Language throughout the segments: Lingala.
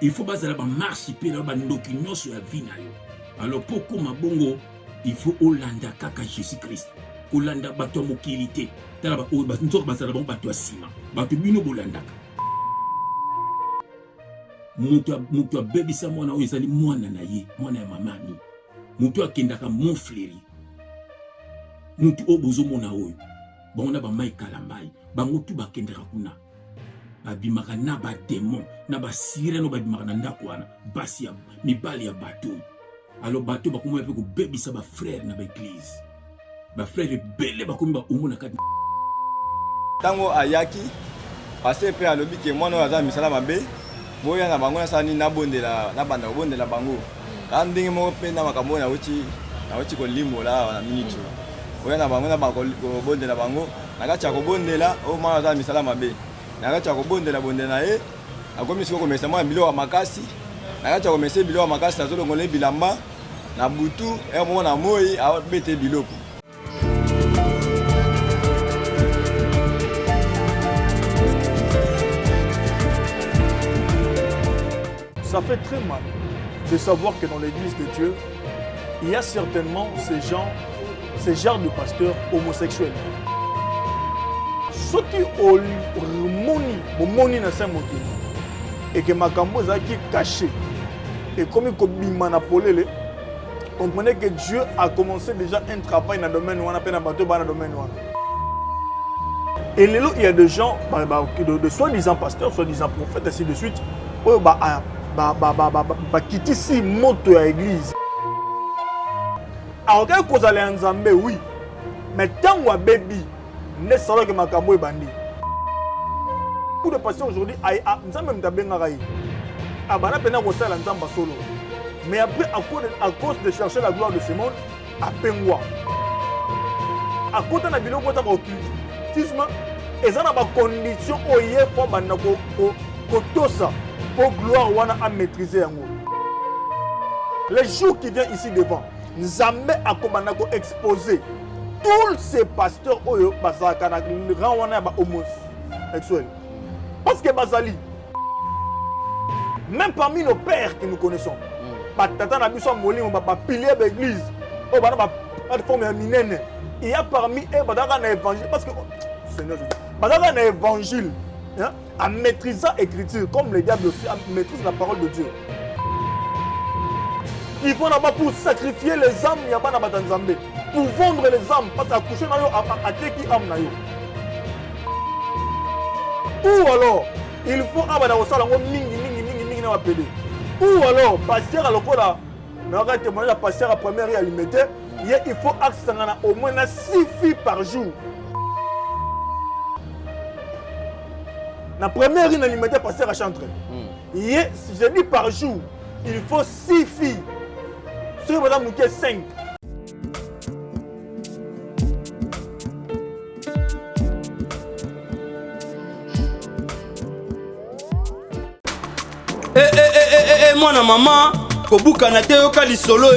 il faut bazala ba marchiper la ba ndoki nyonso ya vie na yo. Alors pourquoi ma bongo il faut olanda kaka Jésus Christ. Olanda bato mokili te. Tala ba o ba nzoko bazala ba bato asima. Bato bino bolandaka. Mutu abebisa mwana oyo ezali mwana na ye, mwana ya mamani. Mutu akendaka mon fleri. Mutu o bozo mona oyo. Bana ba mai kalambai. Bango tu bakendaka kuna. Babimaka na ba démon, na ba sireno babimaka na ndako wana. Basi ya mibali ya bato. Alors bato bakoma pe ko bebisa ba frère na ba église. Ba frère belé bakomi ba omona kati. Tango ayaki passé pe alobi ke mwana oyo aza misala mabe. Boya na bango na sani na bondela na banda bondela bango. Ka ndenge moko pe na makambo na uti ko limola na minute. Boya na bango na bango bondela bango. Na kati ya ko bondela o mwana aza misala mabe. Na kati ya ko bondela bondela ye akomi siko komesa mwa biloko makasi. Na kati ya komesa biloko makasi na zolo ngole bilamba na butu e mo na moi a bete biloko. Ça fait très mal de savoir que dans l'église de Dieu, il y a certainement ces genres de pasteurs homosexuels. Ce qui moni na saint-mokili et que makambo zaki caché et comme il manipulé, comprenez que Dieu a commencé déjà un travail dans le domaine où on appelle dans le domaine où et là, il y a des gens, de soi-disant pasteurs, soi-disant prophètes, ainsi de suite, quitter si moto à l'église. Alors quand vous allez en Zambé, oui, mais tant que baby, ne sera que ma camo est bandit. Pour de pasteurs aujourd'hui, nous avons même d'abord ngaraï. Abana pena kosa la nzamba solo. Mais après à cause de chercher la gloire de ce monde, à Pengwa. À côté de biloko ta occultisme, et ça n'a pas condition au yé pour banda ko tosa. Pour gloire wana à maîtriser yango. Les jours qui viennent ici devant, Nzambe a commandé exposer tous ces pasteurs oyo bazaka na grand wana ba homosexuel. Parce que bazali même parmi nos pères que nous connaissons, tata na biso molimo ba pilier d'église, o bana ba plateforme minene. Il y a parmi eux bazaka na évangile parce que Seigneur Jésus, bazaka na évangile. Hein? En maîtrisant l'écriture, comme le diable aussi maîtrise la parole de Dieu. Il faut là-bas pour sacrifier les âmes, il n'y a pas de Zambé. Pour vendre les âmes, parce qu'accoucher dans à qui âme na yo. Ou alors, il faut abada au salon mingi na appeler. Ou alors, pasteur à l'okola, mais on va témoigner la pasteur à première et alimentaire, il faut accéder au moins 6 filles par jour. La première ligne alimentaire pasteur à chanter. Je dis par jour, il faut 6 filles. Sur madame Mouké 5. Moi na maman, kobuka na te yoka lisolo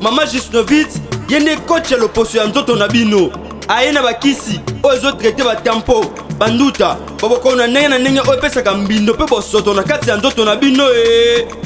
Maman Gisnovitz, yene coach le poste ya nzoto na bino. Aena bakisi, ozo traiter ba tempo. Banduta, baboko na ndenge oyo pesaka mbindo pe bosoto na kati ya nzoto na bino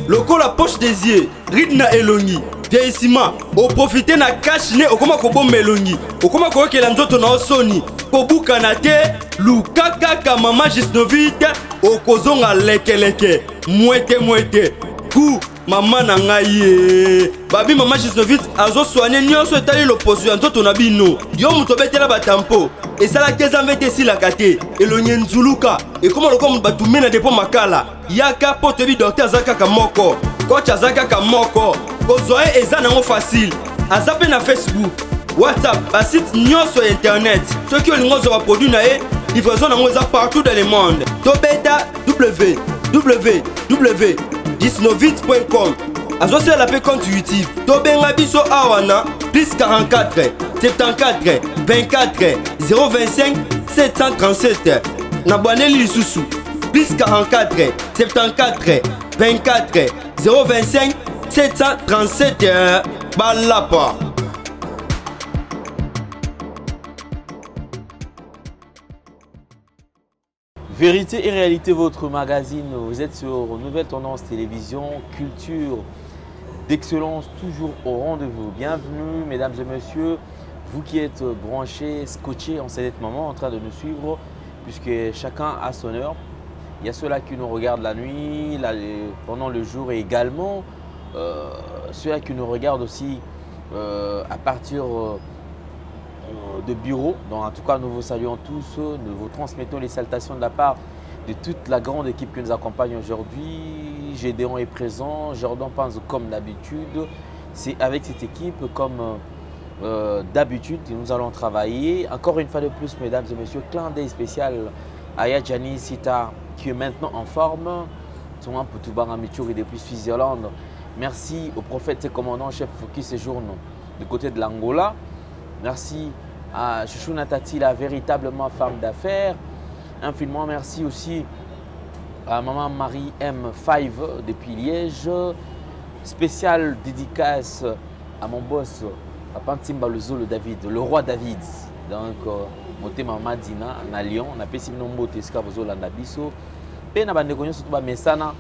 lokola poche des yeux, ride na elongi, vieillissement, o profiter na cash ne okoma kobomba elongi, okoma koyokela nzoto na osoni, kobuka na te, luka kaka Maman Gisnovitz, okozonga lekeleke, mwete, ku mama na ngai babi Maman Gisnovitz azo soigner nyonso etali loposo ya nzoto na bino yo muto betela batampo esala keza mvete silaka te elonye nzuluka ekoma lokomo batume na depo makala yaka po toyebi docteur aza kaka moko coach aza kaka moko kozwa ye eza nango facile aza mpe na Facebook WhatsApp basite nyonso ya internet soki olingi ozwa baproduit na ye livraison nango eza partout dans le monde tobeta www.gisnovitz.com Associé la paix compte YouTube. Tobenga biso awana plus 44 74 24 025 737. Nabwane lisusu plus 44 74 24 025 737. Balapa. Vérité et réalité, votre magazine. Vous êtes sur Nouvelle Tendance Télévision, culture d'excellence, toujours au rendez-vous. Bienvenue, mesdames et messieurs, vous qui êtes branchés, scotchés en cet moment, en train de nous suivre, puisque chacun a son heure. Il y a ceux-là qui nous regardent la nuit, pendant le jour, et également ceux-là qui nous regardent aussi à partir de bureaux. Donc, en tout cas, nous vous saluons tous, nous vous transmettons les salutations de la part de toute la grande équipe qui nous accompagne aujourd'hui. Gédéon est présent, Jordan pense comme d'habitude. C'est avec cette équipe comme d'habitude que nous allons travailler. Encore une fois de plus, mesdames et messieurs, clin d'œil spécial à Yadjani Sita qui est maintenant en forme. Pour Toubara Michouri depuis Switzerland. Merci au prophète et commandant chef qui séjourne du côté de l'Angola. Merci à Chouchou Natati, la véritablement femme d'affaires. Infiniment merci aussi à maman Marie M5 depuis Liège. Spéciale dédicace à mon boss, à Pantimba le David, le roi David. Donc, moté maman Dina à Lyon, on a payé nombre de esclaves à Bisso. Et na bande surtout ba mesana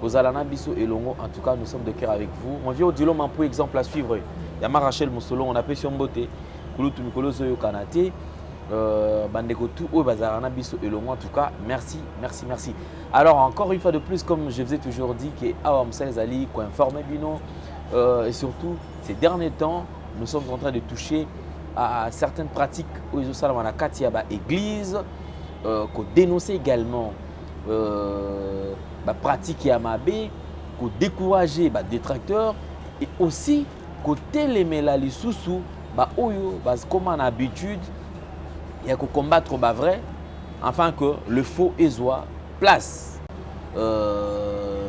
ozalana biso elongo. En tout cas, nous sommes de cœur avec vous. On vient au Dilom pour exemple à suivre. Yama Rachel Moussolo, on a payé sur Mbote. Kulutu Mikolo Zoyo Kanate, Bandeko tout au Bazarana Biso et en tout cas, merci, merci, merci. Alors, encore une fois de plus, comme je vous ai toujours dit, que Awamsel Zali, qu'on informe Bino, et surtout, ces derniers temps, nous sommes en train de toucher à certaines pratiques où ils ont la Katiaba Église, qu'on dénonce également pratique Yamabé, qu'on décourage les détracteurs et aussi qu'on télémela les sous-sous. Comme en habitude, il y a que combattre vrai, afin que le faux soit place.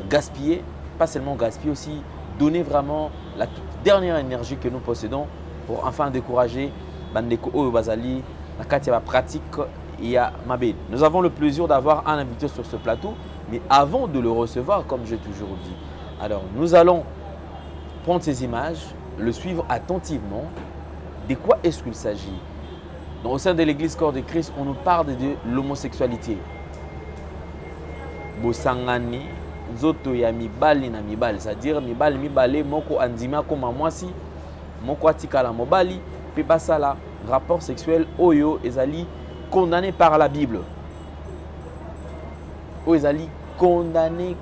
Gaspiller, pas seulement gaspiller, aussi donner vraiment la toute dernière énergie que nous possédons pour enfin décourager Bandeko Oyo Bazali, la Katia pratique et à Mabé. Nous avons le plaisir d'avoir un invité sur ce plateau, mais avant de le recevoir, comme j'ai toujours dit, alors nous allons prendre ces images, le suivre attentivement. De quoi est-ce qu'il s'agit? Au sein de l'église Corps de Christ, on nous parle de l'homosexualité. Bosangani, Zoto ya mibali na mibali, c'est-à-dire mibali moko andima koma mwasi, moko atikala mobali, pe basala rapport sexuel oyo ezali condamné par la Bible. Oyo ezali condamné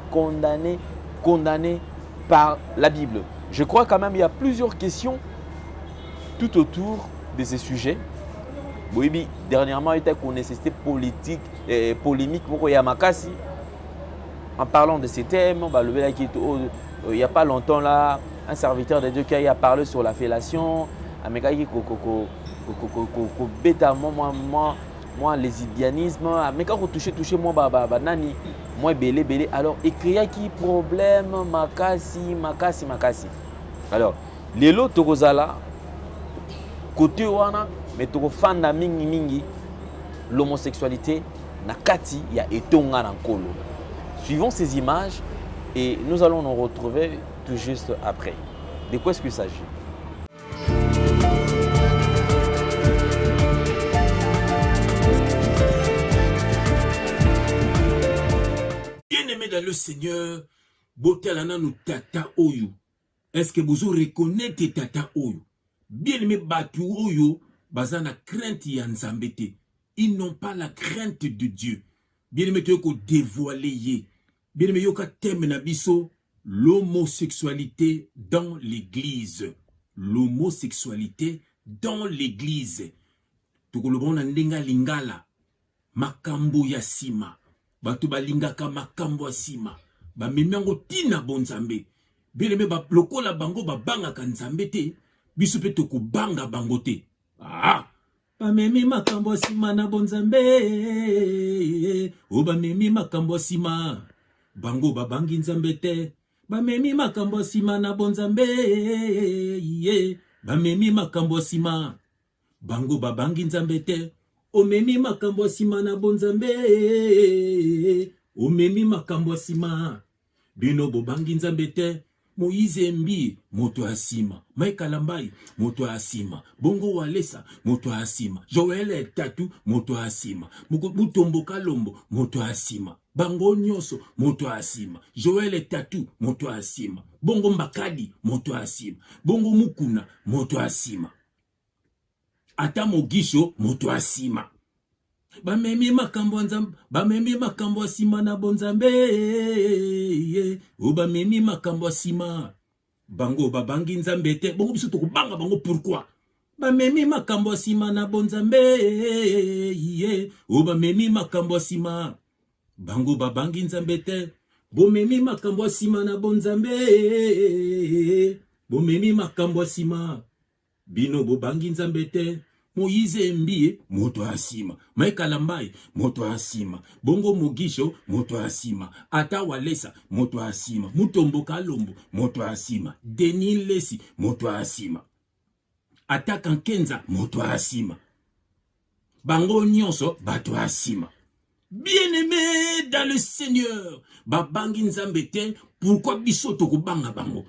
par la Bible. Je crois quand même il y a plusieurs questions tout autour de ces sujets. Oui, dernièrement, il y a une nécessité politique et polémique pour Yamakasi. En parlant de ces thèmes, il n'y a pas longtemps là, un serviteur de Dieu qui a parlé sur la fellation. Moi, les lesbianisme, mais quand vous touchez moi, nani, moi, belé. Alors, écrit qui problème, makasi. Alors, les lots Togozala, côté wana mais to fanda mingi l'homosexualité na kati ya etonga na nkolo. Suivons ces images et nous allons nous retrouver tout juste après. De quoi est-ce qu'il s'agit? Bien-aimé dans le Seigneur, botelana nous tata oyo. Est-ce que vous reconnaissez tata oyo? Bien-aimé batu oyo, bazana crainte ya nzambete. Ils n'ont pas la crainte de Dieu. Bien-aimé yoko dévoilé ye. Bien-aimé yoka teme na biso l'homosexualité dans l'église. L'homosexualité dans l'église. Tukolobona ndenga lingala. Makambo ya sima. Batu balingaka makambo ya sima. Ba memango tina bonzambe. Bien-aimé ba lokola bango ba banga ka nzambete. Biso pe toko banga bangote. Ah! Bamemi makambo sima na bonzambe. O bamemi makambo sima. Bango babangi nzambete. Bamemi makambo sima na bonzambe. Bamemi makambo sima. Bango babangi nzambete. O memi makambo sima na bonzambe. O memi makambo sima. Bino bobangi nzambete. Moïse Mbi, moto asima. Mike Alambai, moto asima. Bongo Walesa, moto asima. Joel Tatu, moto asima. Mutombo Kalombo, moto asima. Bango Nyoso, moto asima. Joel Tatu, moto asima. Bongo Mbakadi, moto asima. Bongo Mukuna, moto asima. Ata Mogisho, moto asima. Bamemi makambo asima na bonzambe. O bamemi makambo asima. Bango babangi nzambe te. Bongo biso tokubanga bango pourquoi? Bamemi makambo asima na bonzambe. O bamemi makambo asima. Bango babangi nzambe te. Bomemi makambo asima na bonzambe. Bomemi makambo asima. Bino bobangi nzambe te. Moïse Mbi, moto asima. Mike Alambai, moto asima. Bongo Mogisho, moto asima. Ata Walesa, moto asima. Mutombo Kalombo, moto asima. Denis Lesi, moto asima. Ata Kankenza, moto asima. Bango Nyonso, bato asima. Bien-aimé dans le Seigneur, babangi nzambete, pourquoi biso tokubanga bango?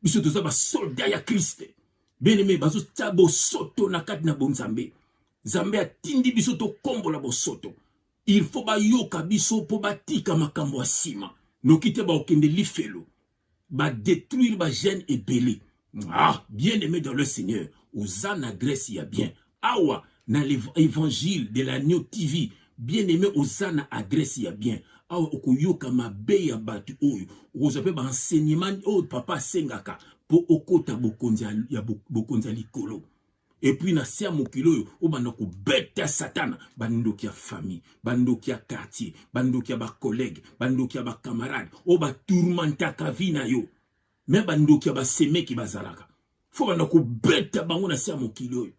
Biso toza ba soldat ya Christ. Bien-aimé, bazo tabo soto na kati na bonzambe. Zambe atindi biso to kombo la bosoto. Il faut ba yoka biso po batika makambo asima. Nokite ba okende lifelo. Ba détruire ba gène et belé. Ah, bien-aimé dans le Seigneur, Osana Grèce ya bien. Awa na l'évangile de l'agneau TV. Bien-aimé, Osana adresse ya bien. Awa okoyoka mabe ya batu oyo. Okozape ba enseignement oyo papa sengaka. Po okota bokonza likolo. Et puis na sia mokilo yo o banoko beta satana bandoki ya famille, bandoki ya quartier, bandoki ya ba collègue, bandoki ya ba camarade, o ba tourmenta ka vina yo. Mais bandoki ya ba semeki bazalaka. Faut banoko beta bango na sia mokilo yo.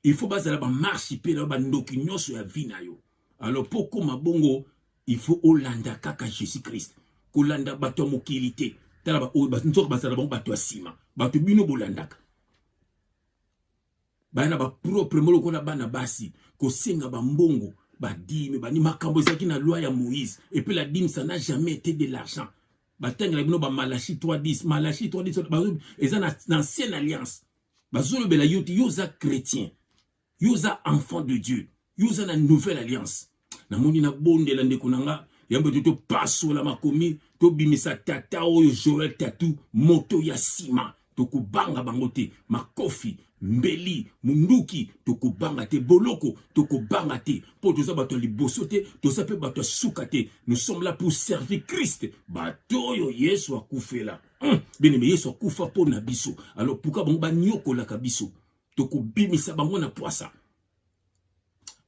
Il faut bazala ba marche pe na bandoki nyoso ya vina yo. Alors poko mabongo, il faut olanda kaka Jésus-Christ. Kolanda bato mokilité. Talaba o bato bazala bango bato asima. Bato bino bolandaka. Bana ba propre moloko na bana basi ko senga ba mbongo ba dime ba ni makambo zaki na loi ya Moïse et puis la dîme ça n'a jamais été de l'argent. Ba tenga bino ba Malachi 3:10 Malachi 3:10 ba eza na ancienne alliance. Ba zolo bela yoti yoza chrétien. Yoza enfant de Dieu. Yoza na nouvelle alliance. Na moni na bonde la ndeko nanga yambe to paso la makomi to bimisa tata oyo Joel Tatu moto ya sima to kubanga bangote makofi mbeli munduki to kubanga te boloko to kubanga te po to za bato liboso te to za pe bato suka te. Nous sommes là pour servir Christ. Bato yo Yesu akufela. Bien aimé Yesu akufa po na biso. Alors pourquoi bango ba nyoko la kabiso to kubimisa bango na poisa.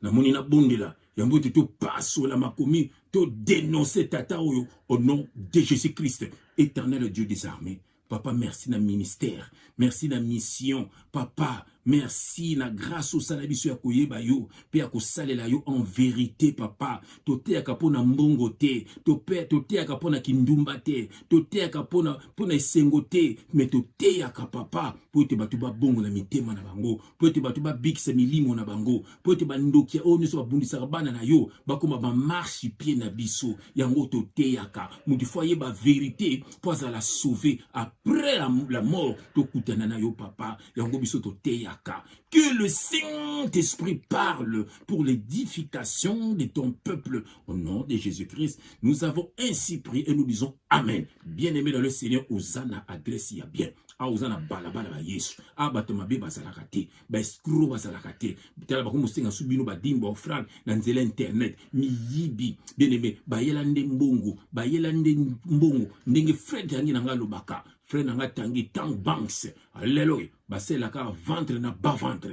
Na moni na bondela yambo to paso la makomi to dénoncer tata oyo au nom de Jésus-Christ, éternel Dieu des armées. Papa, merci na ministère, merci na mission. Papa, merci na grâce au salabiso ya koyeba yo, pe ya kosalela yo en vérité. Papa, tote akapona mbongo te, tote akapona kindumba te, tote akapona pona esengo te, mais tote akapapa, po te batu ba bongo na mitema na bango, po te batu ba bikisa milimo na bango, po te bandokia o nyoso ba bundisa bana na yo, bakoma ba marche pied na biso, yango tote aka, mutu foye ba vérité, po azala sauver après la mort, to kutana na yo papa, yango biso tote aka. Que le Saint-Esprit parle pour l'édification de ton peuple. Au nom de Jésus-Christ, nous avons ainsi prié et nous disons Amen. Bien-aimé dans le Seigneur, Osana adresse ya bien. Ah, Osana balabala ba Yesu. Ah, batoma be bazalakate. Ba escroc bazalakate. Tala ba ko mustenga subino ba dimba offrande na nzela internet. Miyibi. Bien-aimé, ba yelande mbongo, ba yelande mbongo. Ndenge Fred yangi nanga lobaka. Frère nanga tangi tang banks. Alléluia. Basé la ka ventre na bas ventre.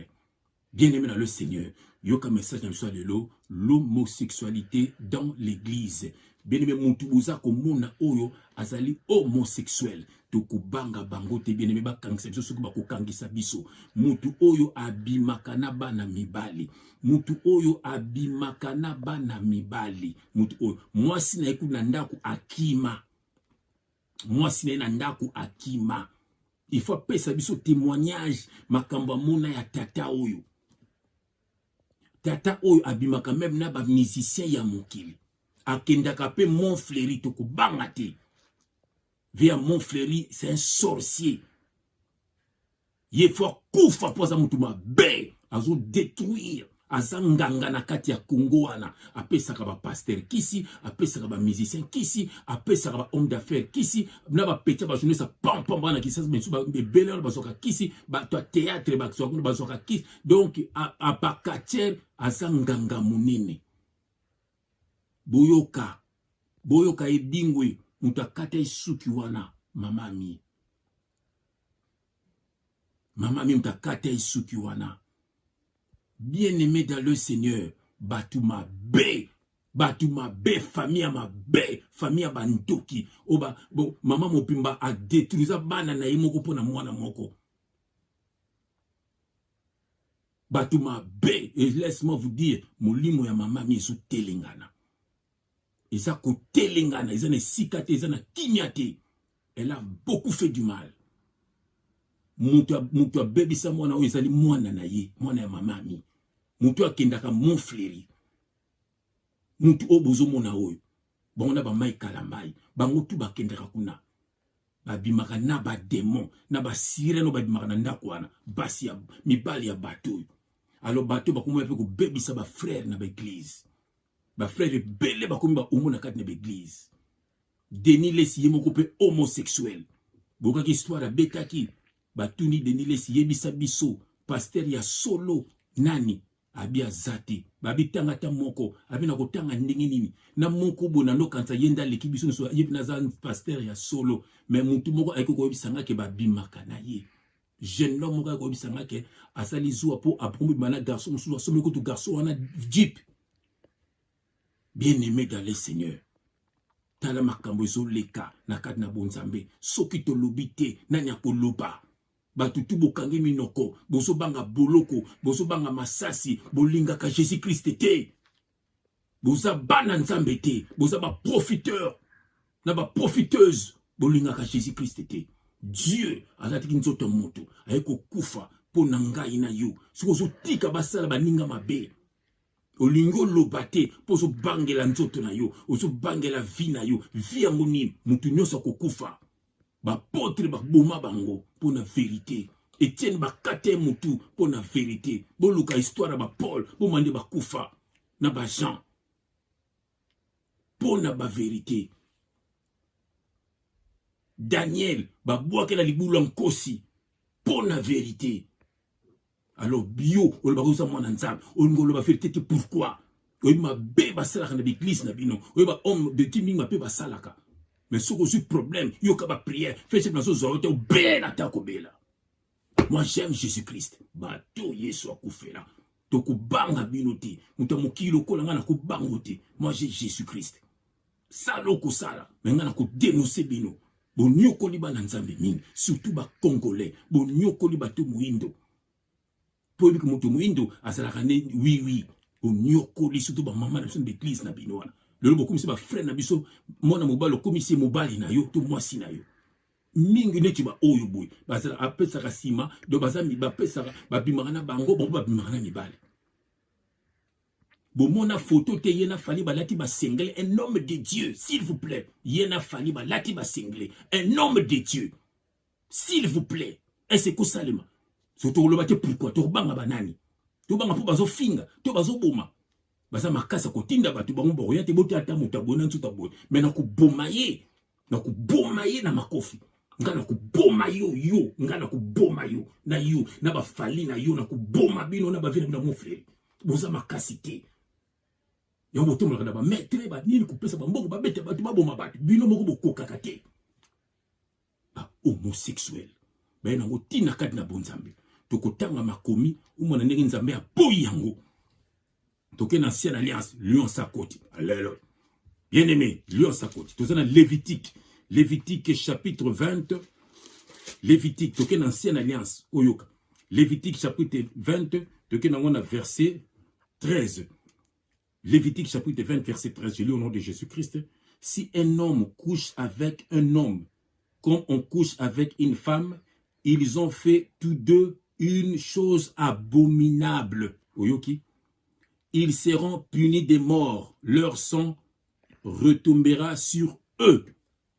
Bien-aimé dans le Seigneur. Yoka message dans le lelo, l'homosexualité dans l'église. Bien-aimé mutubuza ko mona oyo azali homosexuel. Tokubanga bangote bien-aimé ba kangisa biso soki ba ko kangisa biso. Mutu oyo abimaka na bana mibali. Mutu oyo abimaka na bana mibali. Mutu oyo mwasi na eku na ndaku akima. Mwasi na ndaku akima. Il faut pesa biso témoignage makambo mona ya tata oyo. Tata oyo abimaka même na ba musicien ya mokili. Akendaka pe mon fléri to kubanga te. Via Montfleury, c'est un sorcier. Il faut kufa pour ça mutuma be, azo détruire. Azanganga na kati ya Congo wana, apesa ka ba pasteur kisi, apesa ka ba musicien kisi, apesa ka ba homme d'affaires kisi, na ba petia ba journée sa pam pam bana kisi, bensu ba beleur ba soka kisi, ba to théâtre ba soka kisi. Donc a pakatier azanganga munene. Boyoka ebingwe mutakata isuki wana mamami. Mamami mutakata isuki wana. Bien-aimé dans le Seigneur, Batuma B, famille ma B, famille bandoki. Oba, bon, maman mopimba a détruit ça banana yemoko pona mwana moko. Batuma B, et laisse-moi vous dire, molimo ya mama mi sou telengana. Et ça ko telengana, ils ont des sikate, ils ont des kinyate. Elle a beaucoup fait du mal. Mutua baby sa mwana o ezali mwana na ye, mwana ya mama mi. Mutu akendaka Montfleury. Mutu obozo mona oyo. Bango ba mai kalambai. Bango tu bakendaka kuna. Babimaka na ba démon, na ba sireno babimaka na ndako wana. Basi ya mibali ya bateau. Alors bateau bakomo pe ko bebisa ba frère na ba église. Ba frère belé bakomi ba omona kati na ba église. Denis Lesi yemoko pe homosexuel. Boka ki histoire ya betaki. Batuni Denis Lesi yebisa biso. Pasteur ya solo nani. Abia zati babi tanga ta moko abina ko tanga ndenge nini na moko bona no kanza yenda lekibiso no so yebina za pasteur ya solo mais mutu moko ayiko ko bisanga ke babimaka na ye jeune homme moko ko bisanga ke asali zuwa po apromu bana garçon so so ko to garçon wana jeep. Bien-aimé dans le Seigneur, tala makambo zo leka na kati na bonzambe soki to lobite nanya ko loba. Batutu bokange minoko, boso banga boloko, boso banga masasi, bolinga ka Jésus-Christ te. Bosa bana nzambe te, bosa ba profiteur, na ba profiteuse, bolinga ka Jésus-Christ te. Dieu, azatiki nzoto moto, ayeko kufa, po ngai na yo. Siko zo tika basala baninga mabe. Olingo lobate, po zo bangela nzoto na yo, ozo bangela vie na yo, vie yango nini, mutu nyoso kokufa. Ba potre ba boma bango pour la vérité. Etienne ba kate mutu pour la vérité. Boluka histoire ba Paul pour mande ba kufa na ba Jean pour na ba vérité. Daniel ba boake la libulu nkosi pour la vérité. Alors bio o ba kosa mwana nzambe o ngolo ba vérité pourquoi? O ma be ba sala na l'église na bino. O ba homme de timing ma pe ba salaka. Mais ce que j'ai problème, il y a prière, fais cette chose, moi j'aime Jésus-Christ. Bato Yesu akufela. Toko banga binoti, mutamukilo ko langa na ko bangote. Moi j'ai Jésus-Christ. Salo ko sala, menga na ko dénoncer bino. Bon nyoko liba na nzambe mingi, surtout ba congolais. Bon nyoko liba to muindo. Pour que muto muindo azala kane oui. Bon nyoko li surtout ba mama na son d'église na bino wana. Le beaucoup c'est ba frère na biso mona mobalo komisi mobali na yo to mwasi na yo mingi neti ba oyo boy bazala apesa ka sima do bazami ba pesa ba bimaka na bango bo ba bimaka na mibali bo mona photo te yena fali ba lati ba single un homme de Dieu s'il vous plaît yena fali ba lati ba single un homme de Dieu s'il vous plaît et c'est ko salema surtout lo bate pourquoi to banga banani to banga po bazo finga to bazo boma baza makasa kotinda batu bango boya te boti ata mutabona ntuta boy mais na ko bomaye na makofi ngana ko boma yo ngana ko boma yo na ba fali na yo na ko boma bino na ba vina na mon frère boza makasité yo botomola na ba maître ba nini ko pesa ba mboko ba bete batu ba boma batu bino moko bokoka kate ba homosexuel ba na ngotina kati na bonzambe to kotanga makomi umona ndenge nzambe ya boyi yango. Donc, une ancienne alliance, Lion Sakoti. Alléluia. Bien-aimé, Lion Sakoti. Tout ça dans Lévitique. Lévitique chapitre 20. Lévitique, donc une ancienne alliance. Oyoka. Lévitique chapitre 20. Donc, on a verset 13. Lévitique chapitre 20, verset 13. Je lis au nom de Jésus-Christ. Si un homme couche avec un homme, comme on couche avec une femme, ils ont fait tous deux une chose abominable. Oyoki. Ils seront punis de mort. Leur sang retombera sur eux.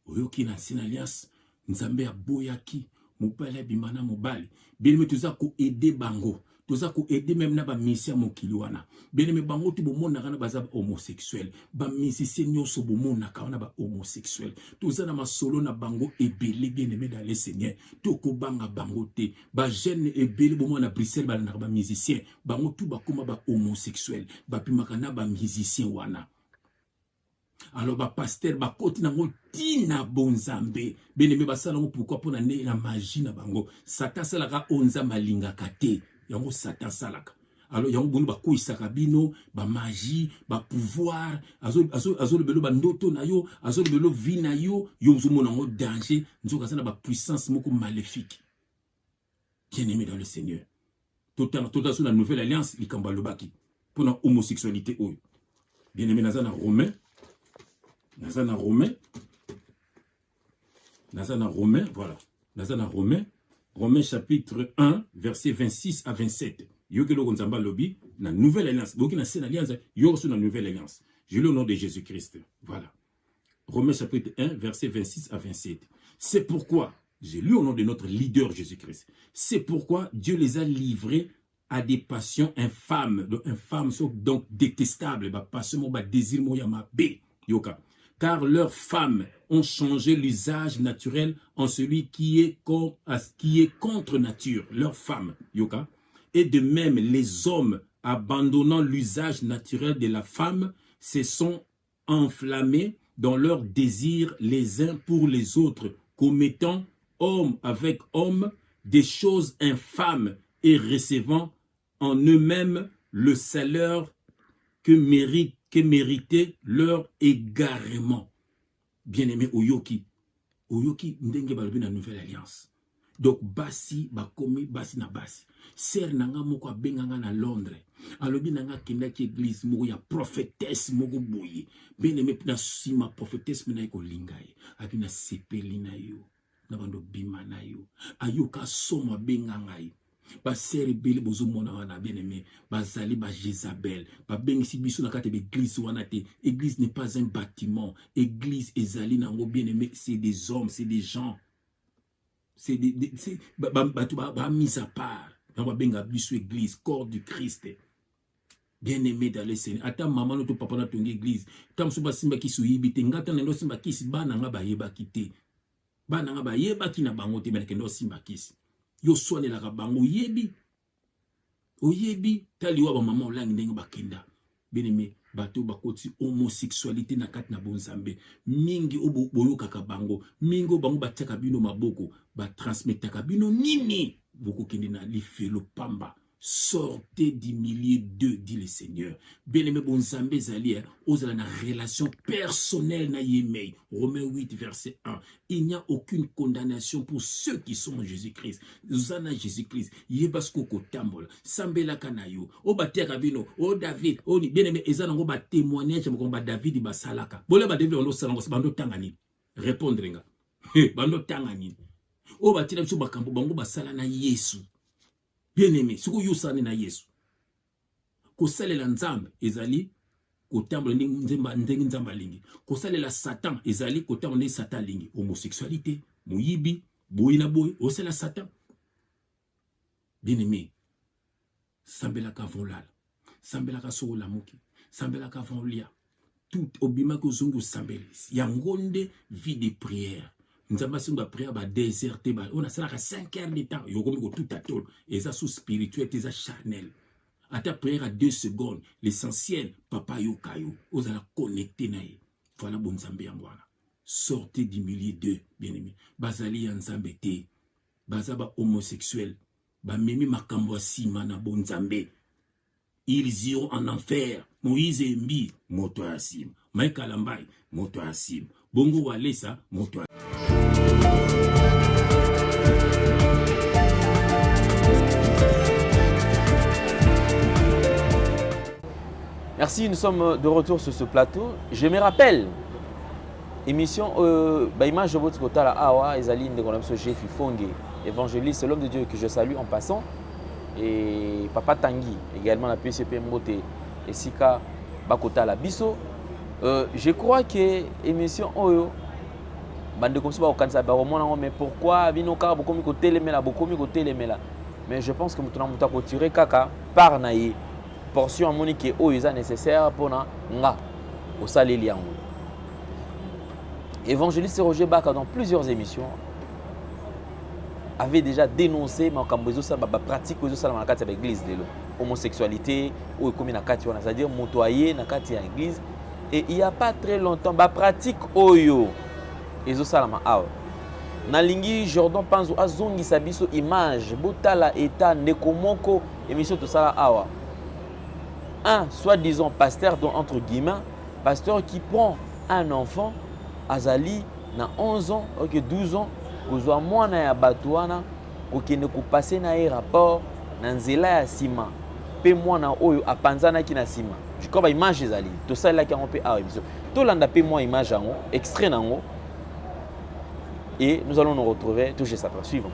oyoki na ancienne alliance nzambe aboyaki mobali abimana mobali bien-aimé toza ko aider bango toza ko aider même na ba musicien mokili wana bien-aimé bango tu bomonaka na baza homosexuel ba musicien nyonso bomonaka na ba homosexuel toza na masolo na bango ebele bien-aimé dans le Seigneur toko banga bango te ba jeune ebele bomona Bruxelles ba na ba musicien bango tu bakoma ba homosexuel ba pimaka na ba musicien wana. Alors ba pasteur ba koti nango tina bonzambe bien-aimé basala ngo pourquoi pona ne na magie na bango satan salaka onza malinga kate yango satan salaka. Alors yango bonu ba koisaka bino ba magie ba pouvoir azo le belo ba ndoto na yo azo le belo vie na yo yo mona ngo danger nzoka sana ba puissance moko maléfique. Bien-aimé dans le Seigneur total sur la nouvelle alliance likamba lobaki pour la homosexualité oyo. Bien-aimé nazana Romain Nazana Romain, voilà. Nazana Romain chapitre 1, verset 26 à 27. Yokelo Gonzamba Lobby, la nouvelle alliance. Vous qui na alliance, yo sur la nouvelle alliance. Je lis au nom de Jésus-Christ. Voilà. Romains chapitre 1, verset 26 à 27. C'est pourquoi, j'ai lu au nom de notre leader Jésus-Christ. C'est pourquoi Dieu les a livrés à des passions infâmes. Sont donc détestables. Passion, désir, moyama, b. Yoka. Car leurs femmes ont changé l'usage naturel en celui qui est contre nature, leurs femmes, yoka. Et de même, les hommes, abandonnant l'usage naturel de la femme, se sont enflammés dans leurs désirs les uns pour les autres, commettant homme avec homme des choses infâmes et recevant en eux-mêmes le salaire que méritait leur égarement. Bien-aimé Oyoki ndenge balobi na nouvelle alliance. Donc basi bakomi basi na basi. Ser nanga moko abenganga na Londres. Alobi nanga kendaki église moko ya prophétesse moko boye. Bien-aimé na sima prophétesse mena ko lingaye. Abi na sepeli na yo. Na bando bima na yo. Ayoka soma benganga yo. Ba sere bele bozo mona wana bien-aimé bazali ba Jézabel ba bengisi biso na kati de église wana te. Église n'est pas un bâtiment, église ezali nango bien-aimé, c'est des hommes, c'est des gens, c'est des ba mise à part na ba benga biso église, corps du Christ. Bien-aimé dans le Seigneur, ata maman no to papa na tonga église tam so ba simba kisu yibite ngata na ndo simba kisi bana nga ba yeba kite bana nga ba yeba kina bango te bana kendo simba kisi yo soane la bango oyebi taliwa ba maman olangi ndenge bakenda. Bien-aimé bato bakoti homosexualité na kati na bonzambe mingi boyokaka bango mingi bango batiaka bino maboko ba transmetaka bino nini bokokende na lifelo pamba. Sortez du milieu d'eux, dit le Seigneur. Bien-aimé bonzambe zali ozala na relation personnelle na yemei. Romains 8 verset 1. Il n'y a aucune condamnation pour ceux qui sont en Jésus-Christ. Zana Jésus-Christ. Yebasko kotambola. Sambela kanayo. O bateka bino. O David. O ni bien-aimé ezana ngo ba témoignage mo ba David ba salaka. Bola ba David ondo salanga bando tangani. Répondre nga. Bando tangani. O batila biso bakambo bango basala na Yesu. Bien-aimé, ce que vous savez na Yesu. Ko salela nzambe ezali kotambola ndenge nzamba lingi. Ko salela Satan ezali kotambola Satan lingi. Homosexualité, moyibi, boyi na boyi, osela Satan. Bien-aimé, sambela ka volala, sambela ka sola moki, sambela ka volia. Tout obima ko zongo sambeli. Yangonde vie de prière. Nous avons fait une prière à déserter. On a 5 heures de temps. Yo comme tout à tout. Et ça sous spirituel, et ça charnel. À ta prière à 2 secondes, l'essentiel, papa yo kayo. Vous allez connecter naï. Voilà bon Zambé en voilà. Sortez du milieu d'eux, bien-aimés. Bazali en Zambété. Bazaba homosexuel. Ba memi makambo sima na bon Zambé. Ils iront en enfer. Moïse et Mbi, moto asim. Maïka Lambai, moto asim. Bongo Walesa, moto asim. Merci, nous sommes de retour sur ce plateau. Je me rappelle, émission, image de votre côté là, Awa, Ezaline de Gonamso Jeff Fongue, évangéliste, l'homme de Dieu que je salue en passant, et Papa Tanguy, également la PCP Mbote et Sika Bakota la Bisso. Je crois que l'émission Oyo, bande comme ça au kanisa ba romona mais pourquoi bino ka bokomi ko telemela mais je pense que mutuna muta ko tirer kaka par naïe portion amoni ke o eza nécessaire pour na nga au saleli yango. Évangéliste Roger Baka dans plusieurs émissions avait déjà dénoncé ma pratique aux salama na kati ya l'église de l'homosexualité ou comme na kati wana, c'est-à-dire motoyer na kati ya l'église. Et il y a pas très longtemps ba pratique oyo ezo salama awa nalingi Jordan Panzo azongisa biso image botala eta ndeko moko émission to sala awa un soi-disant pasteur dont entre guillemets pasteur qui prend un enfant azali na 11 ans OK 12 ans kozwa mwana ya bato wana kokende kopase na ye rapport na nzela ya sima pe mwana oyo apanzanaki na sima jikoba image ezali tosalelaki yango mpe awa émission tolanda pe mwa image yango extrait nango et nous allons nous retrouver tout juste après. Suivant.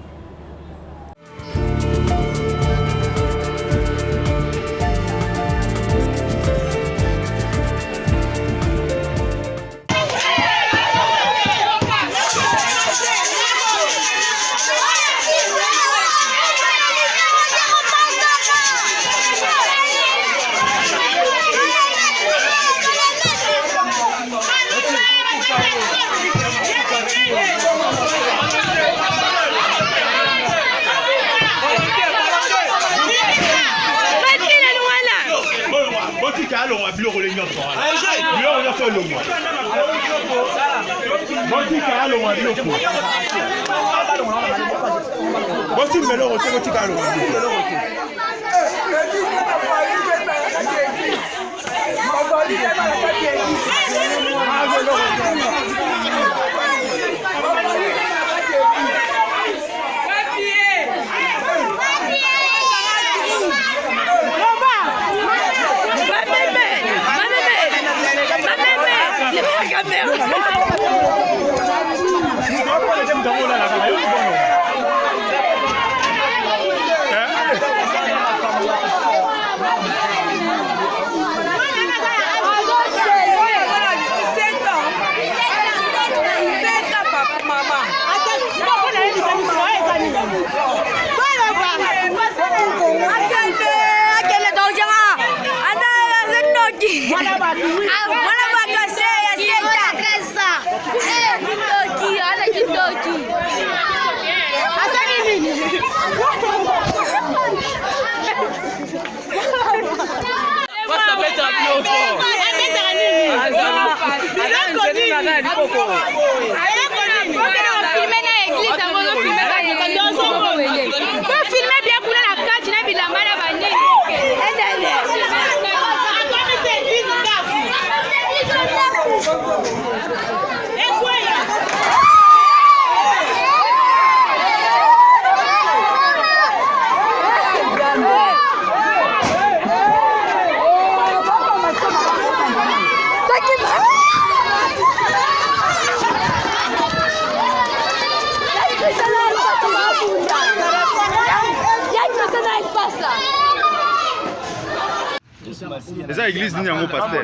Eza église ni yango pasteur.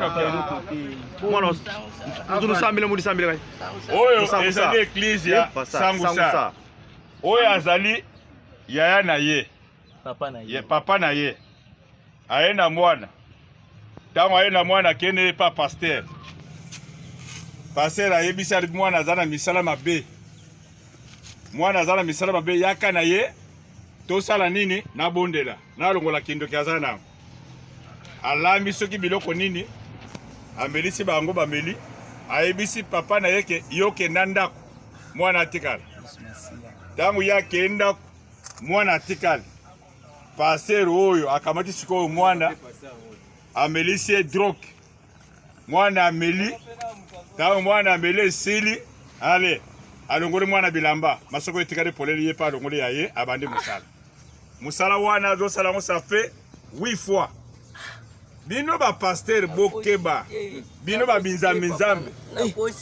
Mwana nous sambela mudi sambela kai. Oyo ezali église ya Sangusa. Oyo azali yaya na ye. Papa na ye. Aena mwana. Tango aena mwana kene pa pasteur. Pasteur ayebisa mwana azana misala mabe. Mwana azana misala mabe yaka na ye. Tosala nini na bondela. Na longola kindo kiazana nango. Alami soki biloko nini amelisi bango bameli ayebisi papa na yeke yoke ndako mwana atikala tangu yake ndako mwana atikala passer oyo akamati siko mwana amelisi drogue mwana ameli tangu mwana ameli sili ale alongole mwana bilamba masoko etikale poleli ye pa alongole yaye abandi musala wana zo sala ngo ça fait 8 fois. Bino ba pasteur bokeba bino ba binzambe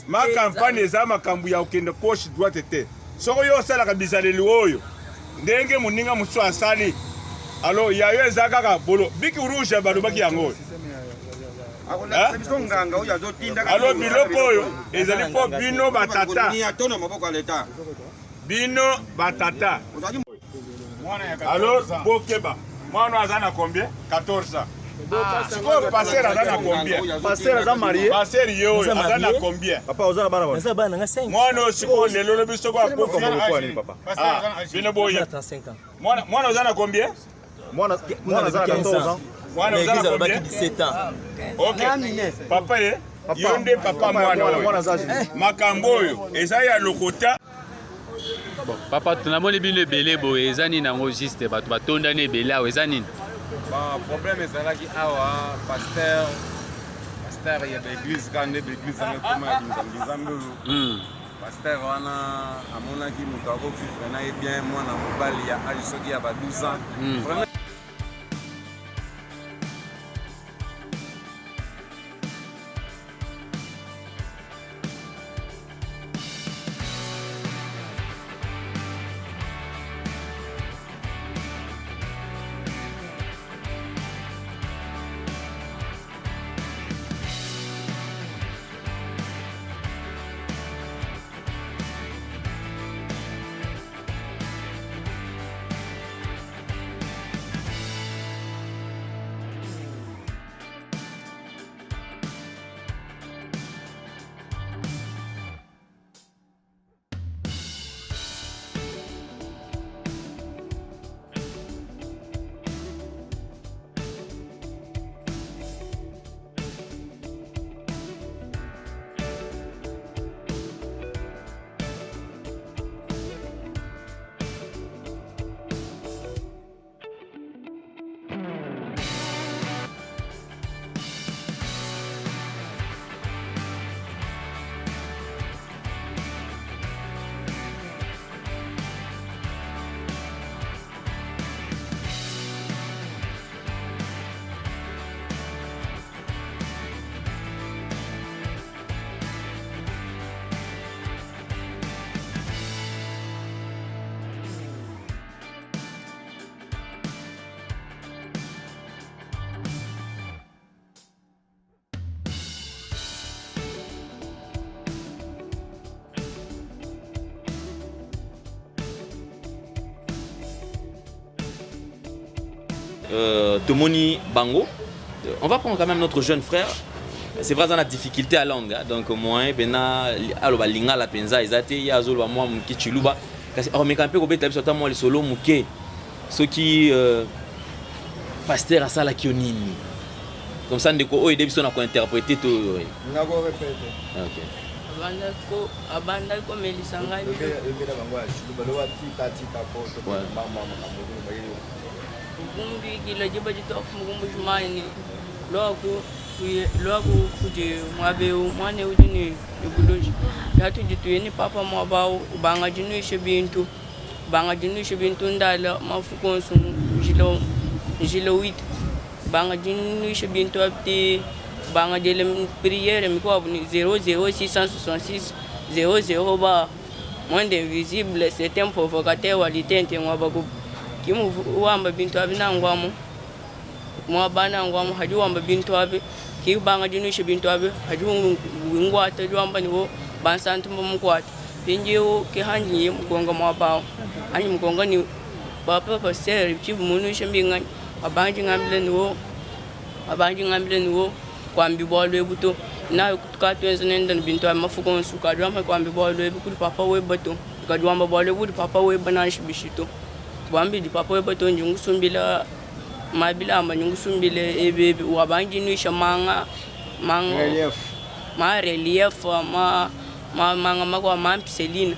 ma campagne eza makambu ya okende gauche droite te soko yo sala ka bizaleli oyo ndenge muninga muso asali alo ya yo eza kaka bolo biki rouge balobaki yango alo biloko oyo ezali mpo bino batata bino batata alo bokeba mwana aza na combien 14 sikoyo paster aza na combien Pasteur aza marié. paster ye oyo aza na combien Papa oza na bana ba. Naza bana nga 5. mwana oyo sikoyo lelo lobi soko akufi Papa. bino boye 35 ans. mwana oza na combien Mwana aza na 14 ans. mwana oza na combien 17 ans. ok papa ye yo nde papa mwana oyo makambo oyo eza ya lokota. Bon, papa tunamoni bino ebele boye eza nini yango juste bato batondani ebele awa eza nini? Problème ezalaki awa pasteur ya baeglise kaka nde baeglise yango ekoma ya nzambe oyo pasteur wana amonaki moto akofifre na ye bien mwana mobali ya age soki ya ba 12 ans. Tomoni Bango. On va prendre quand même notre jeune frère. C'est vrai, on a la difficulté à langue. Donc, moi, bena aloba linga la penza ezate ya zolo moi muki chiluba. Kasi on me campé ko beta biso moi le solo muke. Ce qui pasteur asala kionini. Comme ça ndeko o ede biso na ko interpréter to. Na ko répéter. OK. Abanda ko melisa ngai. Ebela bango ya chiluba lo wati tati tapo to mama Mugumbi kila jiba jitofu mugumbi shumani loku kuje mwabeu mwane ujini yugudoji yatu jituyeni papa mwabao banga jinu ishe bintu ndala mafukonsu jilo wit banga jinu ishe bintu apti banga jele priere mikwabu ni 00666 00 ba monde invisible c'est un provocateur walitente mwabaku kimu wamba bintu abinangwamu mwabana ngwamu haju wamba bintu abi ki banga jinishe bintu abi haju ngwata jwamba niwo bansantu mumkwata pinjewo ke hanji mkonga mwabao ani mkonga ni papa pasteur chibu munushe mbinga abanji ngambile niwo kwambi bolo ebuto na tukatwenza nenda bintu amafuko nsuka jwamba kwambi bolo ebukuli papa webato kajwamba bolo ebukuli papa webanashi bishito Wambi di papa webato njungu sumbila mabila amba njungu sumbile ebe wabanji nuisha manga relief manga magwa mampiselina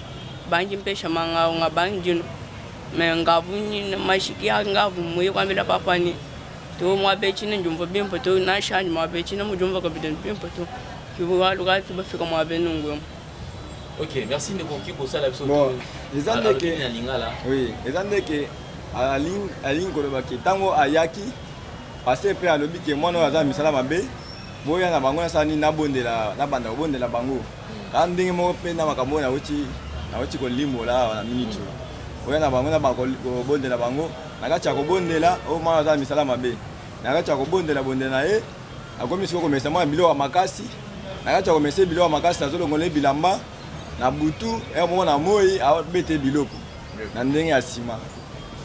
banji mpesha manga nga banji me ngavu ni mashiki ngavu muye kwambila papa ni to mwabechi na njumva bimpo to na shanje mwabechi na mujumva kabideni bimpo to kiwa lugati bafika mwabenungwe. Ok, merci de conquérir pour ça la bon, les années que oui, les années que à ligne kolobaki tango ayaki passer pe alobi ke mwana aza misala mabe boya na bango na sani na bondela na banda bondela bango ka ndenge mo pe na makambo na uchi ko limola na minute boya na bango na bango bondela bango na kacha ko bondela o mwana aza misala mabe na kacha ko bondela e akomi siko komesa mwa biloko ya makasi na kati ya komesa biloko ya makasi nazolongola bilamba na butu moko na moi abete biloko na ndenge ya nsima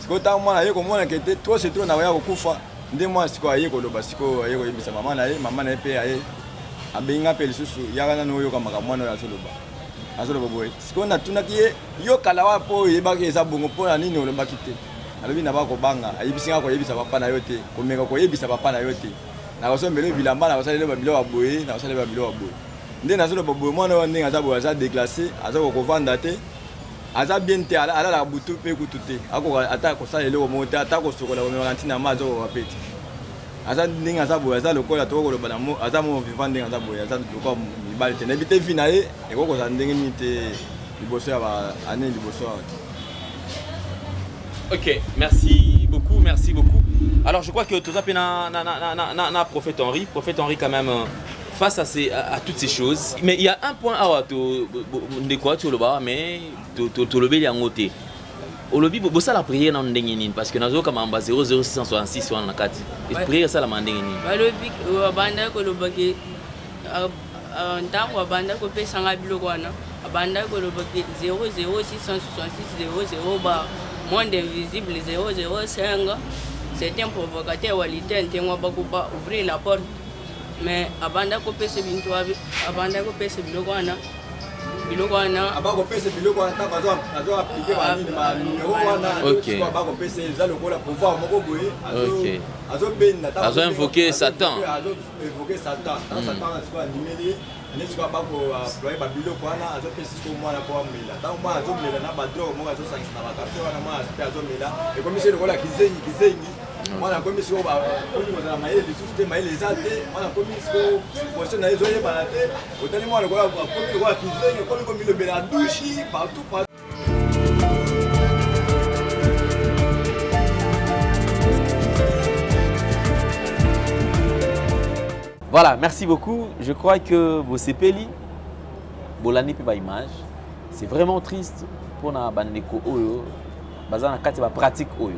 sikoyo ntango mwana aye komona kete trop c'est trop na koya kokufa nde mwana sikoyo aye koloba sikoyo aye koyebisa mama na ye mpe aye abenga mpe lisusu yaka nano oyoka makambo mwana oyo azoloba boye sikoyo natunaki ye yo kala wa mpo oyebaki eza bongo mpo na nini olobaki te alobi na bakobanga ayebisinga koyebisa papa na yo te komeka koyebisa papa na yo te nakosombela bilamba nakosalela biloko ya boye nakosalela biloko ya boye nde nazoloba boye mwana oyo ndenge aza boye aza déclassé aza kokovanda te aza bien te alalaka butu mpe kutu te akoka ata kosala eloko moko te ata kosokola komemaka ntina ma azokoka pe te aza ndenge aza boye aza lokola tokokoloba na mo aza mo vivant ndenge aza boye aza lokola mibali te nayebi te vi na ye ekokozala ndenge nini te liboso ya baane liboso awa te. Ok, merci beaucoup, merci beaucoup. Alors je crois que tout ça na Prophète Henri quand même face à toutes ces choses. Mais il y a un point de quoi tu le bas mais tu le bel en côté. Au lobby bossa la prière dans ndengeni parce que nazo comme en bas 00666 on a 4. Et prière ça la mandengeni. Ba lobby banda ko lobaki ntango banda ko pesa ngabilo kwana banda ko lobaki 00666 00 ba monde invisible 005. C'est un provocateur walite ntengo bakupa ouvrir la porte. Mais abanda ko pesa bintu abanda ko pesa biloko wana abako pesa biloko wana azo appliquer ba numéro wana abako pesa za lokola pouvoir moko boye azo benda azo invoquer Satan Satan siko animeli nesiko abako employer ba biloko wana azo pesa ko mwana ko mela tango mwana azo mela na ba drogue moko azo sangisa na ba café wana mwana azo mela et comme c'est lokola kizengi mwana komi siko ba komi kozala mayele lisusu te mayele eza te mwana komi siko position na ye ezoyebana te otali mwana komi lokola kizengi komi lobela douche partout. Voilà, merci beaucoup. Je crois que vos sepeli, bolani pe ba image, c'est vraiment triste pour na bandeko oyo, bazana kati ba pratique oyo.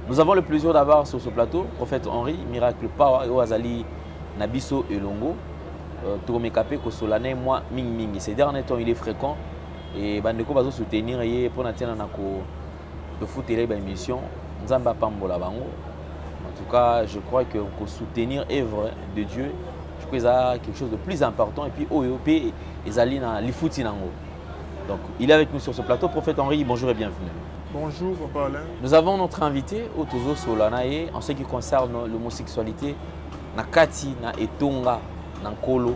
Nous avons le plaisir d'avoir sur ce plateau Prophète Henri, Miracle Power et Oazali Nabiso Elongo. Tourmekape Kosolane, moi Ming. Ces derniers temps, il est fréquent et bandeko bazo soutenir et pour natena nako de foot et émission Nzamba Pambola Bango. En tout cas, je crois que pour soutenir l'œuvre de Dieu, je crois que c'est quelque chose de plus important et puis OEOP et Zali na lifuti nango. Donc, il est avec nous sur ce plateau. Prophète Henri, bonjour et bienvenue. Bonjour, Papa Alain. Nous avons notre invité, Otozo Solanaye, en ce qui concerne l'homosexualité, na kati, na etonga, na kolo,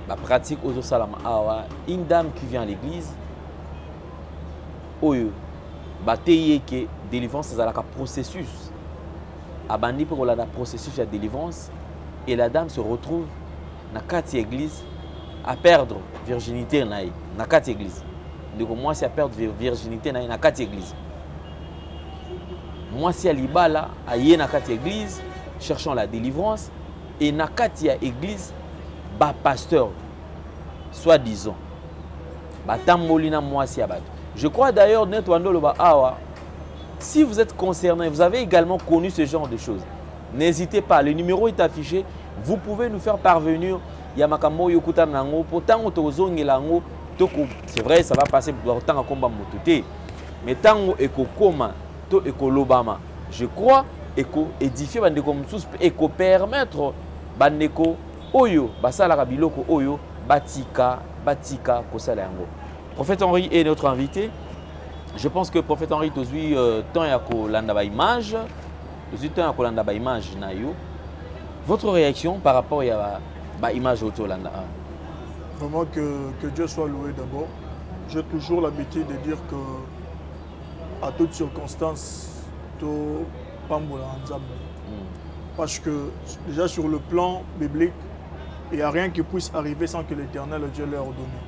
la pratique Ozo Salama Awa, une dame qui vient à l'église, Oyo, bateye que délivrance, c'est un processus. Abandi pour la processus de délivrance, et la dame se retrouve na kati église à perdre virginité na kati église. Donc moi c'est à perdre virginité na kati église. Moi c'est à libala aye na kati église cherchant la délivrance et na kati église ba pasteur soi-disant ba tambolina moi c'est abat. Je crois d'ailleurs net wandolo ba awa. Si vous êtes concerné, vous avez également connu ce genre de choses. N'hésitez pas, le numéro est affiché. Vous pouvez nous faire parvenir Yamakamo Yokuta Nango. Pourtant, c'est vrai, ça va passer pour tant combat mototé. Mais tant eko koma to eko lobama, je crois eko édifier bandeko msus eko permettre bandeko oyo basala biloko oyo batika kosala yango. Prophète Henri est notre invité. Je pense que Prophète Henri tozui tant ya kolanda ba image, tozui tant ya kolanda ba image na yo. Votre réaction par rapport à ba image autolanda? Vraiment que Dieu soit loué d'abord. J'ai toujours l'habitude de dire que à toutes circonstances, to pambola nzambe. Parce que déjà sur le plan biblique, il n'y a rien qui puisse arriver sans que l'Éternel Dieu l'ait ordonné.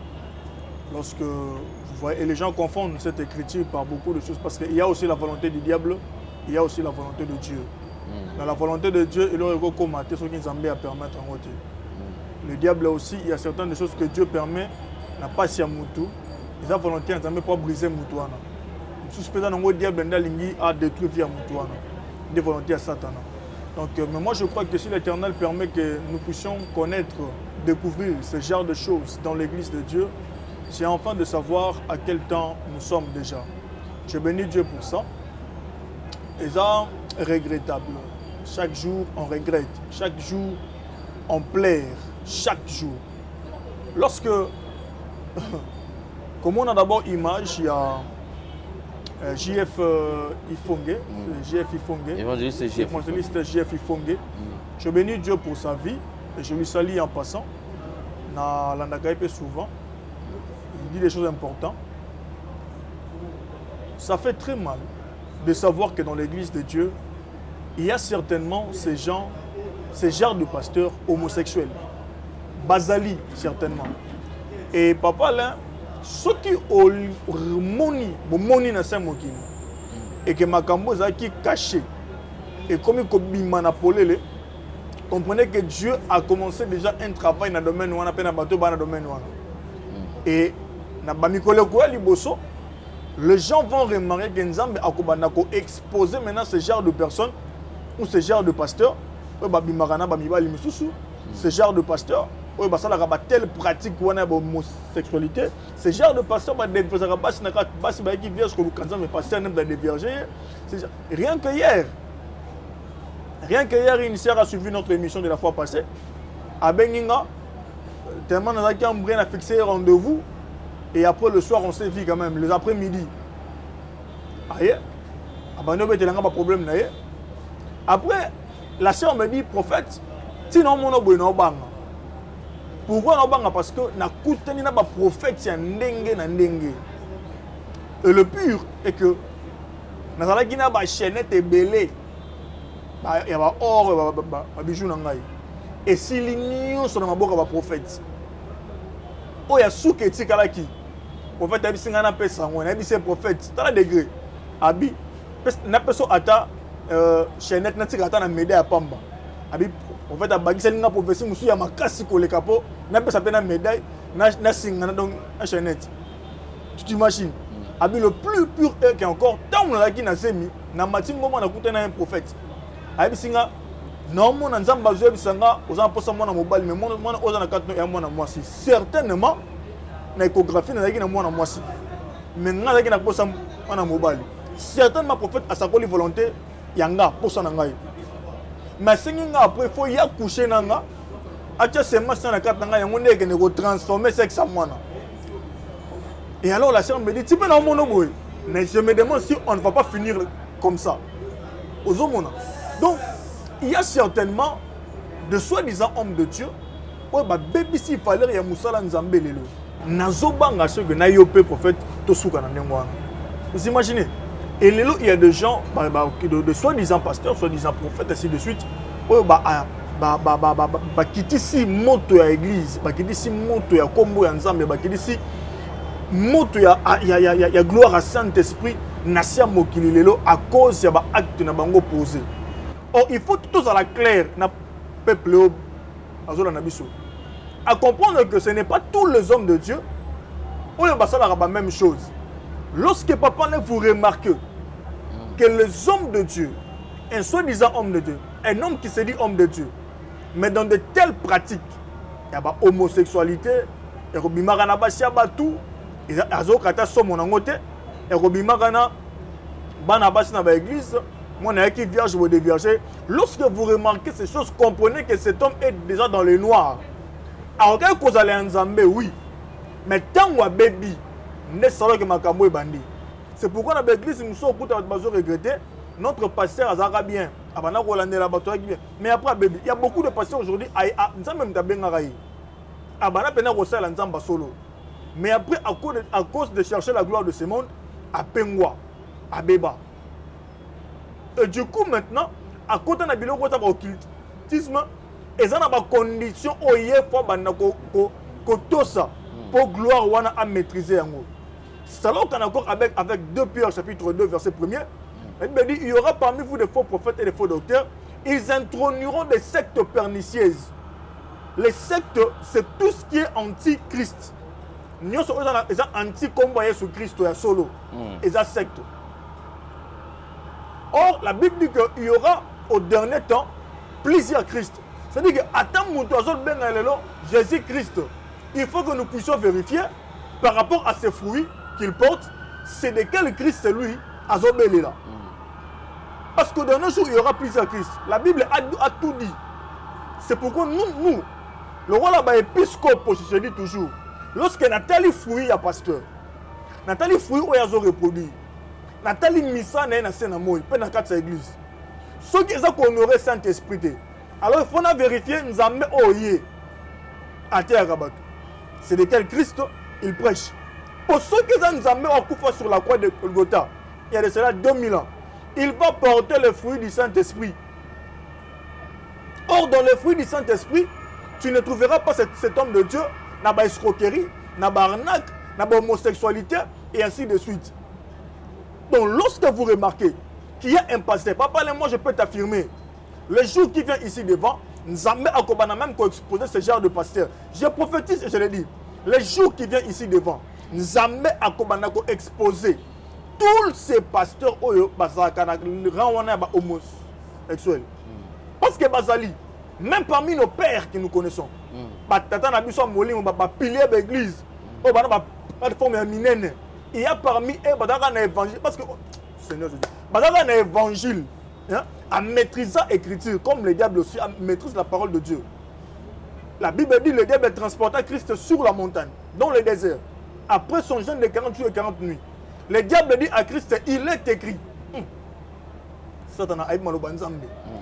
Lorsque vous voyez, et les gens confondent cette écriture par beaucoup de choses parce qu'il y a aussi la volonté du diable, il y a aussi la volonté de Dieu. Dans la volonté de Dieu, il aurait commenté ce qu'il a permettre en côté. Le diable aussi, il y a certaines choses que Dieu permet, n'a pas si à Moutou, il a volonté pour briser Moutouana. Suspect dans le diable a détruit via Moutouana, des volontés à Satan. Donc, mais moi, je crois que si l'Éternel permet que nous puissions connaître, découvrir ce genre de choses dans l'Église de Dieu, c'est enfin de savoir à quel temps nous sommes déjà. Je bénis Dieu pour ça. Et ça, regrettable. Chaque jour, on regrette. Chaque jour, on plaire. Chaque jour. Lorsque, comme on a d'abord image, il y a JF Ifongue, évangéliste JF Ifongue. Je bénis Dieu pour sa vie et je lui salue en passant. Na l'andakaïpe souvent, il dit des choses importantes. Ça fait très mal de savoir que dans l'église de Dieu, il y a certainement ces genres de pasteurs homosexuels. Basali, certainement. Et papa là, ceux qui ont moni na Saint-Mokini, et que Makambo qui caché, et comme il manipulé, comprenez que Dieu a commencé déjà un travail dans le domaine où on appelle dans le domaine où on. Et les gens vont remarquer que Nzambe a exposé maintenant ce genre de personnes ou ce genre de pasteurs, ce genre de pasteurs, telle pratique ou homosexualité, ce genre de pasteurs, rien que hier, une sœur a suivi notre émission de la fois passée. À Beninga, tellement nous avons fixé un rendez-vous. Et après le soir, on s'est vu quand même, les après-midi. Aïe, pas problème. Après, la sœur me dit, prophète, sinon mon obo est bang. Pourquoi on bang? Parce que na koutani na ba prophète ya ndenge na ndenge. Et le pire est que na sala ki na ba chaînette belé. Ba ya ba or ba bijou na ngai. Et si l'ignon sur na maboka ba prophète. Oh ya souke tikalaki. Prophète abi singa na pesa ngona abi c'est prophète. Tala degré. Abi na peso ata chaînette na tikata na médaille à pamba. Abi prophète abagisa ninga prophétie musu ya makasi koleka po na pesa pe na médaille na singa na donc na chaînette. Tu t'imagines? Abi le plus pur qui est encore tant na ki na semi na matingo na kuta na un prophète. Abi singa non mon nzamba zo bisanga oza posa mwana mobali mais mwana oza na katno ya mwana mwasi certainement na échographie na ki na mwana mwasi mais nga ki na posa mwana mobali certainement prophète a sa volonté yanga posa na ngai mais singa après faut ya coucher na nga acha sema sana katna nga yango ndeke ne ko transformer sexe à mwana. Et alors la sœur me dit tu peux na mono boy mais je me demande si on ne va pas finir comme ça aux hommes. Donc il y a certainement de soi-disant hommes de Dieu où baby si fallait ya musala nzambe lelo nazobanga ce que na yopé prophète tosuka na ndengwana. Vous imaginez? Et lelo il y a des gens de soi-disant pasteurs, soi-disant prophètes ainsi de suite où kitisi moto ya église, kitisi moto ya kombo ya nzambe, kitisi moto ya gloire à Saint-Esprit nasia mokili lelo à cause ya ba acte na bango posé. Or, il faut tous à la claire, na peuple à comprendre que ce n'est pas tous les hommes de Dieu où il y a la même chose. Lorsque papa vous remarquez que les hommes de Dieu, un soi-disant homme de Dieu, un homme qui se dit homme de Dieu, mais dans de telles pratiques, il y a homosexualité, il y a tout, il y a l'église. Moi, qui vierge ou dévierger. Lorsque vous remarquez ces choses, comprenez que cet homme est déjà dans le noir. Alors, quand vous allez en Zambé, oui. Mais tant que baby, ne savez que ma camo est bandit. C'est pourquoi dans l'église, nous sommes regrettés. Notre pasteur a bien. Mais après, baby, il y a beaucoup de pasteurs aujourd'hui. Mais après, à cause de chercher la gloire de ce monde, à Pengwa, à Beba. Et du coup, maintenant, à côté de l'occultisme, ils ont des conditions pour gloire à maîtriser. C'est alors qu'on a encore avec 2 Pierre chapitre 2 verset 1er, il y aura parmi vous des faux prophètes et des faux docteurs. Ils introduiront des sectes pernicieuses. Les sectes, c'est tout ce qui est anti-Christ. Nous sommes anti-combat sur Christ et solo. Ils sont sectes. Or, la Bible dit qu'il y aura au dernier temps plusieurs Christ. C'est-à-dire que attends Jésus-Christ, il faut que nous puissions vérifier par rapport à ses fruits qu'il porte, c'est de quel Christ lui a zobélé là. Parce que dans nos jours, il y aura plusieurs Christ. La Bible a tout dit. C'est pourquoi nous, le roi là-bas, épiscope, je dis toujours, lorsque Nathalie fruit, il y a pasteur. Nathalie fruit, il y a reproduit. Nathalie Missa, il y a un mot, il y a une église. Ceux qui ont honoré Saint-Esprit, alors il faut vérifier, nous avons oye à terre. C'est de quel Christ il prêche. Pour ceux qui nous ont sur la croix de Golgotha, il y a de cela 2000 ans, il va porter le fruit du Saint-Esprit. Or, dans le fruit du Saint-Esprit, tu ne trouveras pas cet homme de Dieu, n'a pas escroquerie, n'a pas arnaque, n'a pas homosexualité, et ainsi de suite. Donc, lorsque vous remarquez qu'il y a un pasteur, papa, moi je peux t'affirmer, le jour qui vient ici devant, Nzambe Akobana même qu'on exposer ce genre de pasteur. Je prophétise et je le dis, le jour qui vient ici devant, Nzambe Akobana qu'on exposer tous ces pasteurs oyo bazakana rangwana ba homosexuels. Parce que bazali, même parmi nos pères que nous connaissons, tata na biso molimo ba pilier d'église, o bana ba forme minene. Il y a parmi eux bazaka na évangile parce que Seigneur je dis, bazaka na évangile, hein, en maîtrisant l'écriture comme le diable aussi maîtrise la parole de Dieu. La Bible dit le diable transporta Christ sur la montagne, dans le désert, après son jeûne de 40 jours et 40 nuits. Le diable dit à Christ, il est écrit.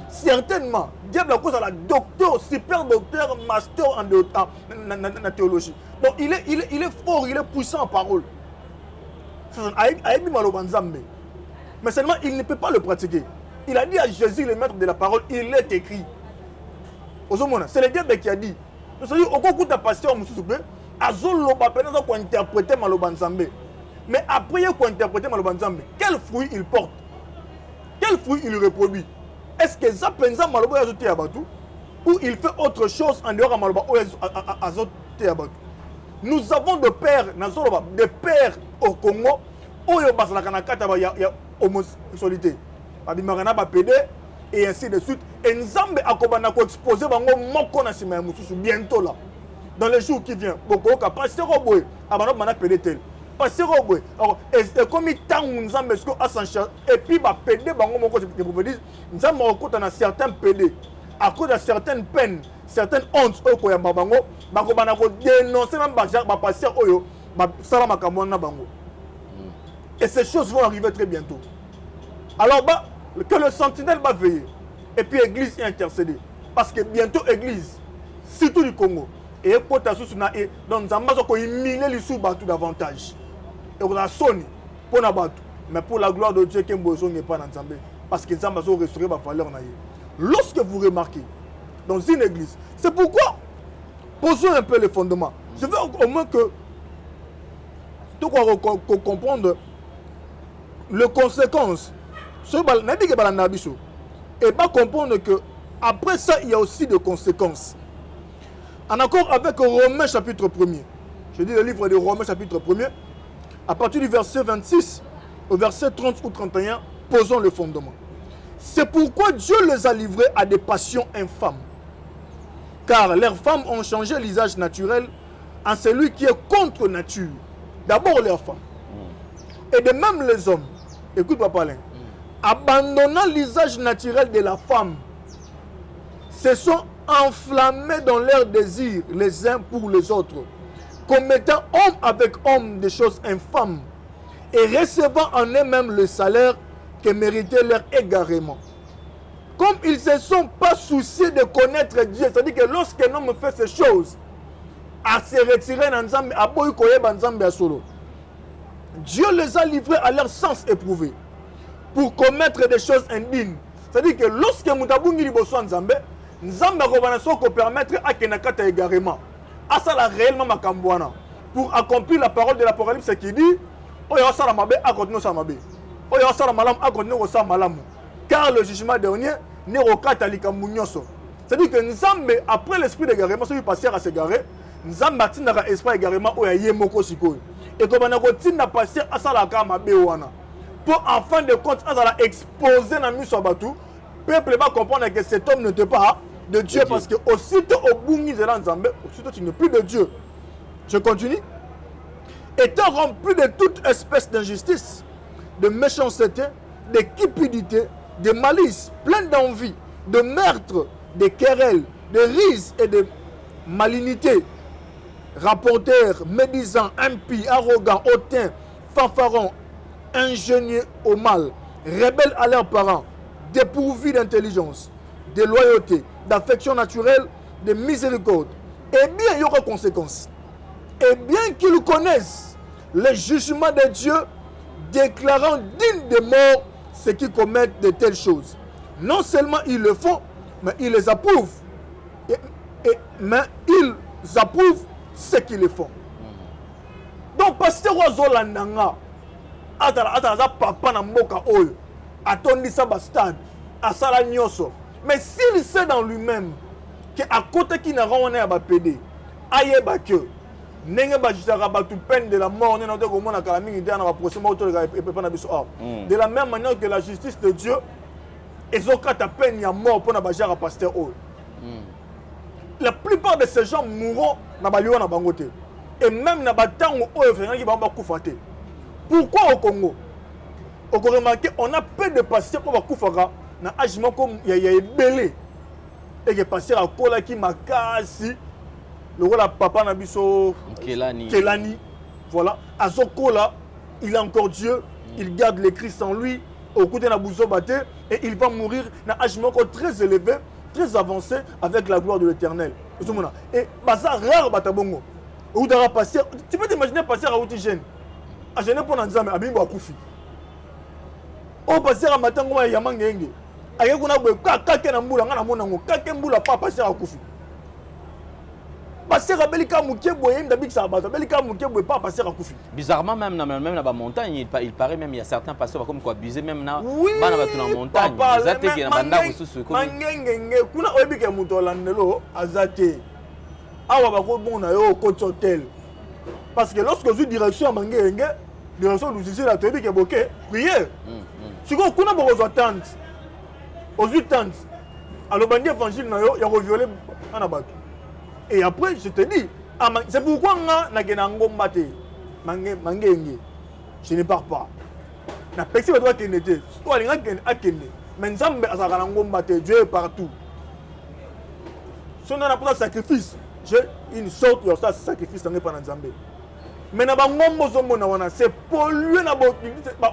Certainement, diable a cause à la docteur, super docteur, master en théologie. Donc il est fort, il est puissant en parole. Mais seulement il ne peut pas le pratiquer. Il a dit à Jésus, le maître de la parole, il est écrit. C'est le diable qui a dit. Nous sommes dit, au cours de la pasteur, interpréter Malobanzambe. Mais après, il faut interpréter Malobanzambe. Quel fruit il porte? Quel fruit il reproduit? Est-ce que Zapenza Maloba ajouté à Batou? Ou il fait autre chose en dehors de Maloba ajouté à Batou? Nous avons des pères au Congo où il y a homosexualité. Et ainsi de suite. Et Nzambe Akobana ko exposer bango moko na sima mususu bientôt là. Dans les jours qui viennent, beaucoup de pasteur Oboé, abano mana pédé pasteur Oboé. Et comme il tang Nzambe a s'en charge et puis ba pédé bango moko je vous dire Nzambe okota na certains pédés à cause de certaines peines, certaines hontes au koyamba bango, bakobana ko dénoncer même ba pasteur oyo ba sala makambo na bango. Et ces choses vont arriver très bientôt. Alors que le sentinelle va veiller. Et puis l'église est intercédée. Parce que bientôt l'église, surtout du Congo, et pour ta source, donc nous avons humilié les sous-battus davantage. Et on a sonné pour la battre. Mais pour la gloire de Dieu, qui n'est pas dans Nzambe. Parce que Nzambe a restauré la valeur. Lorsque vous remarquez dans une église, c'est pourquoi posons un peu les fondements. Je veux au moins que tout comprendre les conséquences. Et pas comprendre que après ça, il y a aussi des conséquences. En accord avec Romains chapitre 1er. Je dis le livre de Romains chapitre 1er. À partir du verset 26 au verset 30 ou 31, posons le fondement. C'est pourquoi Dieu les a livrés à des passions infâmes. Car leurs femmes ont changé l'usage naturel en celui qui est contre nature. D'abord leurs femmes. Et de même les hommes. Écoute papa Alain. Abandonnant l'usage naturel de la femme, se sont enflammés dans leurs désirs les uns pour les autres, commettant homme avec homme des choses infâmes et recevant en eux-mêmes le salaire que méritait leur égarement. Comme ils ne se sont pas souciés de connaître Dieu, c'est-à-dire que lorsqu'un homme fait ces choses, à se retirer dans Nzambe, à boykoyer Nzambe à solo, Dieu les a livrés à leur sens éprouvé pour commettre des choses indignes. C'est-à-dire que lorsque Moutabungi liboso Nzambe, Nzambe a permettre à Kenakata égarément, à ça la réellement makambouana, pour accomplir la parole de l'Apocalypse qui dit Oyo sala mabe a continuer sa mabe. Oyo sala malam a continuer sa malamu. Car le jugement dernier n'est au catholique munyoso. C'est-à-dire que Nzambe, après l'esprit d'égarement, celui passer à s'égarer, Nzambe a tinu esprit d'égarement oyo yemoko sikoyo. Et comme on a continué à passer à ça la mabe wana. Pour en fin de compte, à exposer dans le Sabbatou, peuple va comprendre que cet homme n'était pas de Dieu, parce que aussitôt au bungi de l'Anzambé, aussitôt tu n'es plus de Dieu. Je continue. Étant rempli de toute espèce d'injustice, de méchanceté, de cupidité, de malice, plein d'envie, de meurtre, de querelles, de rises et de malignité, rapporteur, médisant, impie, arrogant, hautain, fanfaron, ingénieux au mal, rebelles à leurs parents, dépourvus d'intelligence, de loyauté, d'affection naturelle, de miséricorde. Et bien, il y aura conséquences. Et bien qu'ils connaissent le jugement de Dieu, déclarant dignes de mort ceux qui commettent de telles choses. Non seulement ils le font, mais ils les approuvent. Mais ils approuvent ceux qui le font. Donc, pasteur Ozolandanga, atala papa na mboka oyo, atondisa ba stade, asala nyoso. Mais s'il sait dans lui-même que à côté qui n'a rien à PD, ayeba que nenge ba jusaka ba tout peine de la mort, ne note comment na kala mingi na ba procès mort na biso. De la même manière que la justice de Dieu ezokata peine ya mort pour na ba jara pasteur oyo. La plupart de ces gens mourront na ba liwa na bangote. Et même na ba tango oyo fenaki ba kufate. Pourquoi au Congo? On a remarqué, on a peu de pasteurs pour Bakufara, na agiment comme il y a belé. Et que pasteur à Kola qui m'a cassé, le rôle à papa Nabiso Kelani. Voilà. À Zokola, il est encore Dieu, il garde les Christ en lui, au côté de Nabouzo Baté, et il va mourir dans un agiment très élevé, très avancé, avec la gloire de l'éternel. Et ça rare Batabongo. Où tu pasteur, tu peux t'imaginer pasteur à Outigène. À Genève pour Nanzame, à Bimbo Akoufi. O passer à matin ngoma ya mangenge aye kuna bwe kaka na mbula ngana mona ngo kaka mbula pa passer à kufi passer à belika muke boye ndabi ça bato belika muke boye pa passer à kufi. Bizarrement même na ba montagne il paraît même il y a certains pasteurs comme quoi abuser même na bana batu na montagne azate ki na banda kususu ko mangenge kuna oyebike muto landelo azate awa ba ko bona yo ko hotel parce que lorsque je direction mangenge direction nous ici la télé qui est bloquée prière. Si vous avez besoin d'attendre, aux 8 ans, alors bandit évangile il y a violé un abat. Et après je te dis, c'est pourquoi na genangomba te mangenge. Je ne pars pas. Na pexi doit tenir. Toi les gens akende. Mais nzambe azaka ngomba te, Dieu est partout. Si on a pas de sacrifice, j'ai une sorte de sacrifice dans pas nzambe. Mais na ba ngombo zomona wana c'est polluer na ba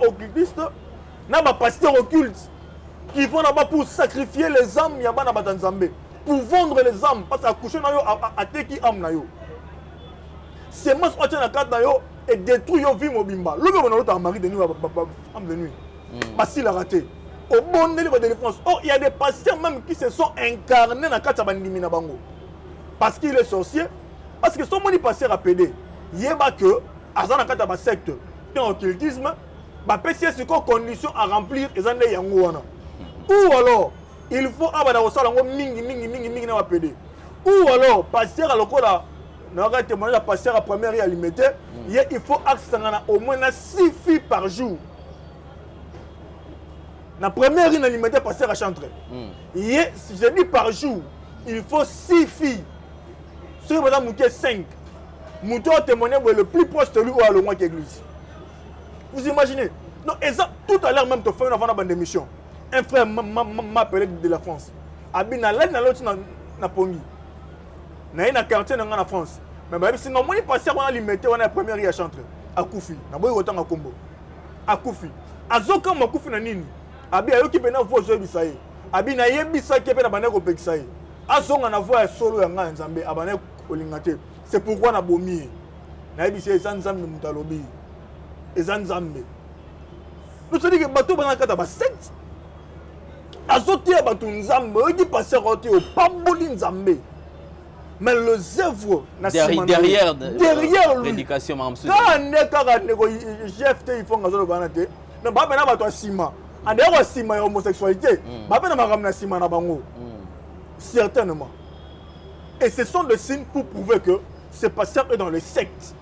occultiste. Na ba pasteur occulte qui vont là-bas pour sacrifier les âmes yaba na batanzambe, pour vendre les âmes parce que coucher na yo a teki âme na yo. C'est moi qui na carte na yo et détruit yo vie mobimba. Le gars on a mari de nuit femme de nuit. Parce qu'il a raté. Au bon de défense. Oh, il y a des pasteurs même qui se sont incarnés na carte bandimi na bango. Parce qu'il est sorcier, parce que son moni pasteur a pédé. Yeba que azana carte ba secte, dans occultisme. Bah, c'est une condition à remplir et ça n'est pas. Ou alors, il faut avoir mingi na PD. Ou alors, passer à l'okola, n'a pas témoigné à passer à première alimentaire, il faut accéder au moins 6 filles par jour. La première alimentaire passer à chanter. Si je dis par jour, il faut 6 filles. Si vous avez 5, vous témoigner le plus proche de lui ou à le moins qu'église. Vous imaginez? Non, et ça, tout à l'heure même, tu fais une avant de mission. Un frère m'a appelé de la France. Abina là, na l'autre na Pongi. Na une quartier dans la France. Mais sinon, moi, il passe à l'alimenter, on a la première à chanter. À Koufi. Na boy autant à Combo. À Koufi. À Zoka ma Koufi na nini. Abi ayo ki pena voix zo bisaye. Abi na yebisa ki pena bana ko peksaye. A zonga na voix solo ya nga nzambe abana kolingate. C'est pourquoi na bomi. Na yebisa nzambe mutalobi. Ezanzambe. Nous se dit que bateau bana kata ba secte. Azotia bateau nzambe, qui passer côté au pamboli nzambe. Mais les œuvres derrière lui. L'éducation mamsou. Quand on est GFT ils font ngazolo banate. Na ba bana bateau sima. En dehors sima ya homosexualité, ba bana maramna sima na bango. Certainement. Et ce sont des signes pour prouver que ce pasteur est dans les sectes.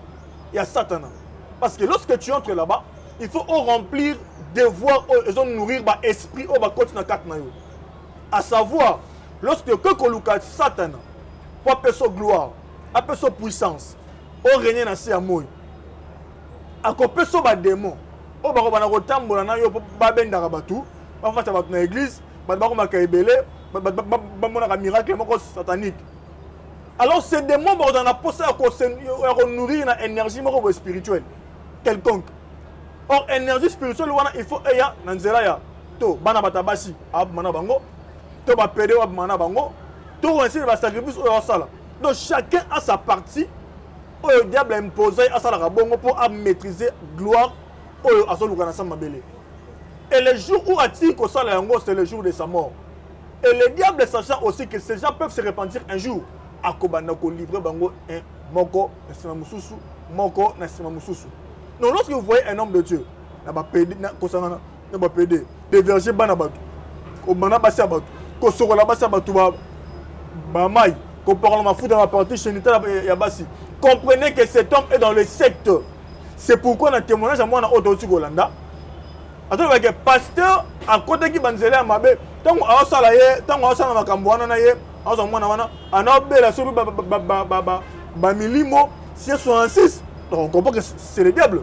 Il y a Satan. Parce que lorsque tu entres là-bas, il faut remplir devoir et nourrir l'esprit au bas côté na quatre nayo. À savoir, lorsque Koluka Satan, pour appeler sa gloire, appeler sa puissance, au régner dans ces amours, à couper sa démon, au baron na rotambola na yo babenda rabatu, ba fa ta na église, ba ba ko makayebele, ba mona miracle moko satanique. Alors ces démons dans la possession à nourrir une énergie spirituelle quelconque. Or énergie spirituelle il faut eya nanzela ya to bana batabasi abmana bango to ba pédé abmana bango to aussi ba sacrifice au sala. Donc chacun a sa partie où le diable a imposé à sala bongo pour maîtriser gloire au asoluka na mabele. Et le jour où Ati ko sala yango c'est le jour de sa mort. Et le diable sachant aussi que ces gens peuvent se repentir un jour. Akobana ko livrer bango un moko na sima mususu moko na sima mususu. Donc lorsque vous voyez un homme de Dieu na ba pédé na ko sangana na ba pédé des vergers bana batu ko bana basa batu ko sokola basa batu ba mai ko parle ma foutre dans la partie chénita ya basi. Comprenez que cet homme est dans le secte. C'est pourquoi dans témoignage à moi na autoti Golanda. Attends que pasteur à côté qui banzela à mabe tant a sala ye tant a sala makambo wana na ye azo mwana wana anabela so ba milimo 66. Donc on comprend que c'est le diable.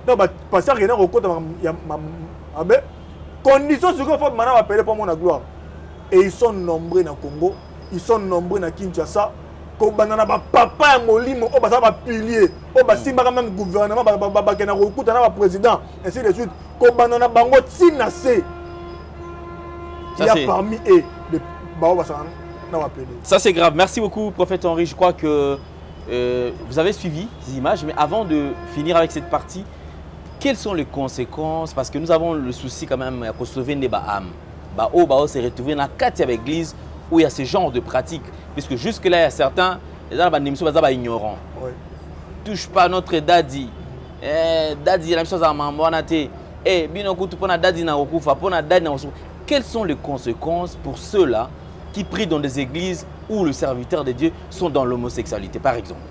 Donc pasteur rien au côté ya mabe condition ce que faut maintenant appeler pour mon gloire. Et ils sont nombreux dans Congo, ils sont nombreux dans Kinshasa. Ko banana ba papa ya molimo o ba sa ba pilier o ba simba même gouvernement ba kena rokuta na ba président ainsi de suite ko banana bango tinase. Il y a parmi eux des ba ba sa na ba pilier. Ça c'est grave. Merci beaucoup prophète Henri. Je crois que vous avez suivi ces images, mais avant de finir avec cette partie, quelles sont les conséquences? Parce que nous avons le souci quand même à sauver des âmes. Bao s'est retrouvé dans la quartier avec l'église où il y a ce genre de pratiques. Puisque jusque-là, il y a certains, les gens sont ignorants. Oui. Touche pas notre daddy. Daddy, la même chose à Mamboanate. Quelles sont les conséquences pour ceux-là qui prient dans des églises où les serviteurs de Dieu sont dans l'homosexualité, par exemple?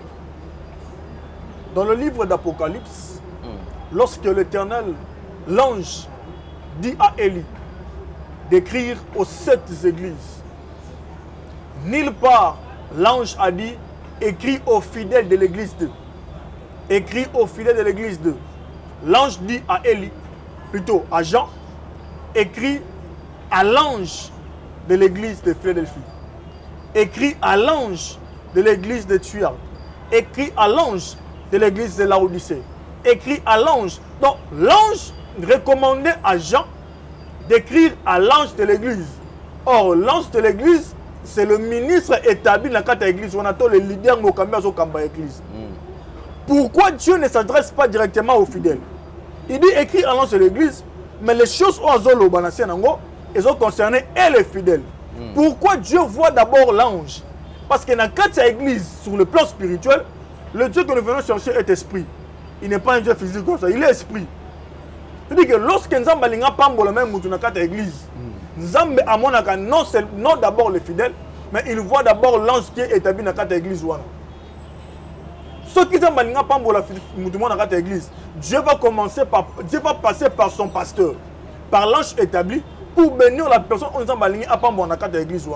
Dans le livre d'Apocalypse, lorsque l'Éternel, l'ange, dit à Élie d'écrire aux 7 églises, nulle part, l'ange a dit, écrit aux fidèles de l'église 2. Écrit aux fidèles de l'église 2. L'ange dit à Élie, plutôt à Jean, écrit à l'ange de l'église de Philadelphie. Écrit à l'ange de l'église de Thuatire. Écrit à l'ange de l'église de Laodicée. Écrit à l'ange. Donc, l'ange recommandait à Jean d'écrire à l'ange de l'église. Or, l'ange de l'église, c'est le ministre établi dans la église. On attend le leader de l'église. Pourquoi Dieu ne s'adresse pas directement aux fidèles? Il dit écrit à l'ange de l'église, mais les choses elles ont concerné et les fidèles. Pourquoi Dieu voit d'abord l'ange? Parce que dans la église, sur le plan spirituel, le Dieu que nous venons chercher est esprit. Il n'est pas un Dieu physique comme ça, il est esprit. C'est-à-dire que lorsque nous avons le même dans la église, Nzambe amonaka non d'abord les fidèles, mais il voit d'abord l'ange qui est établi dans l'église. Ceux qui ont balinga pambola dans l'église, Dieu va passer par son pasteur, par l'ange établi, pour bénir la personne qui ont balinga pambola dans l'église.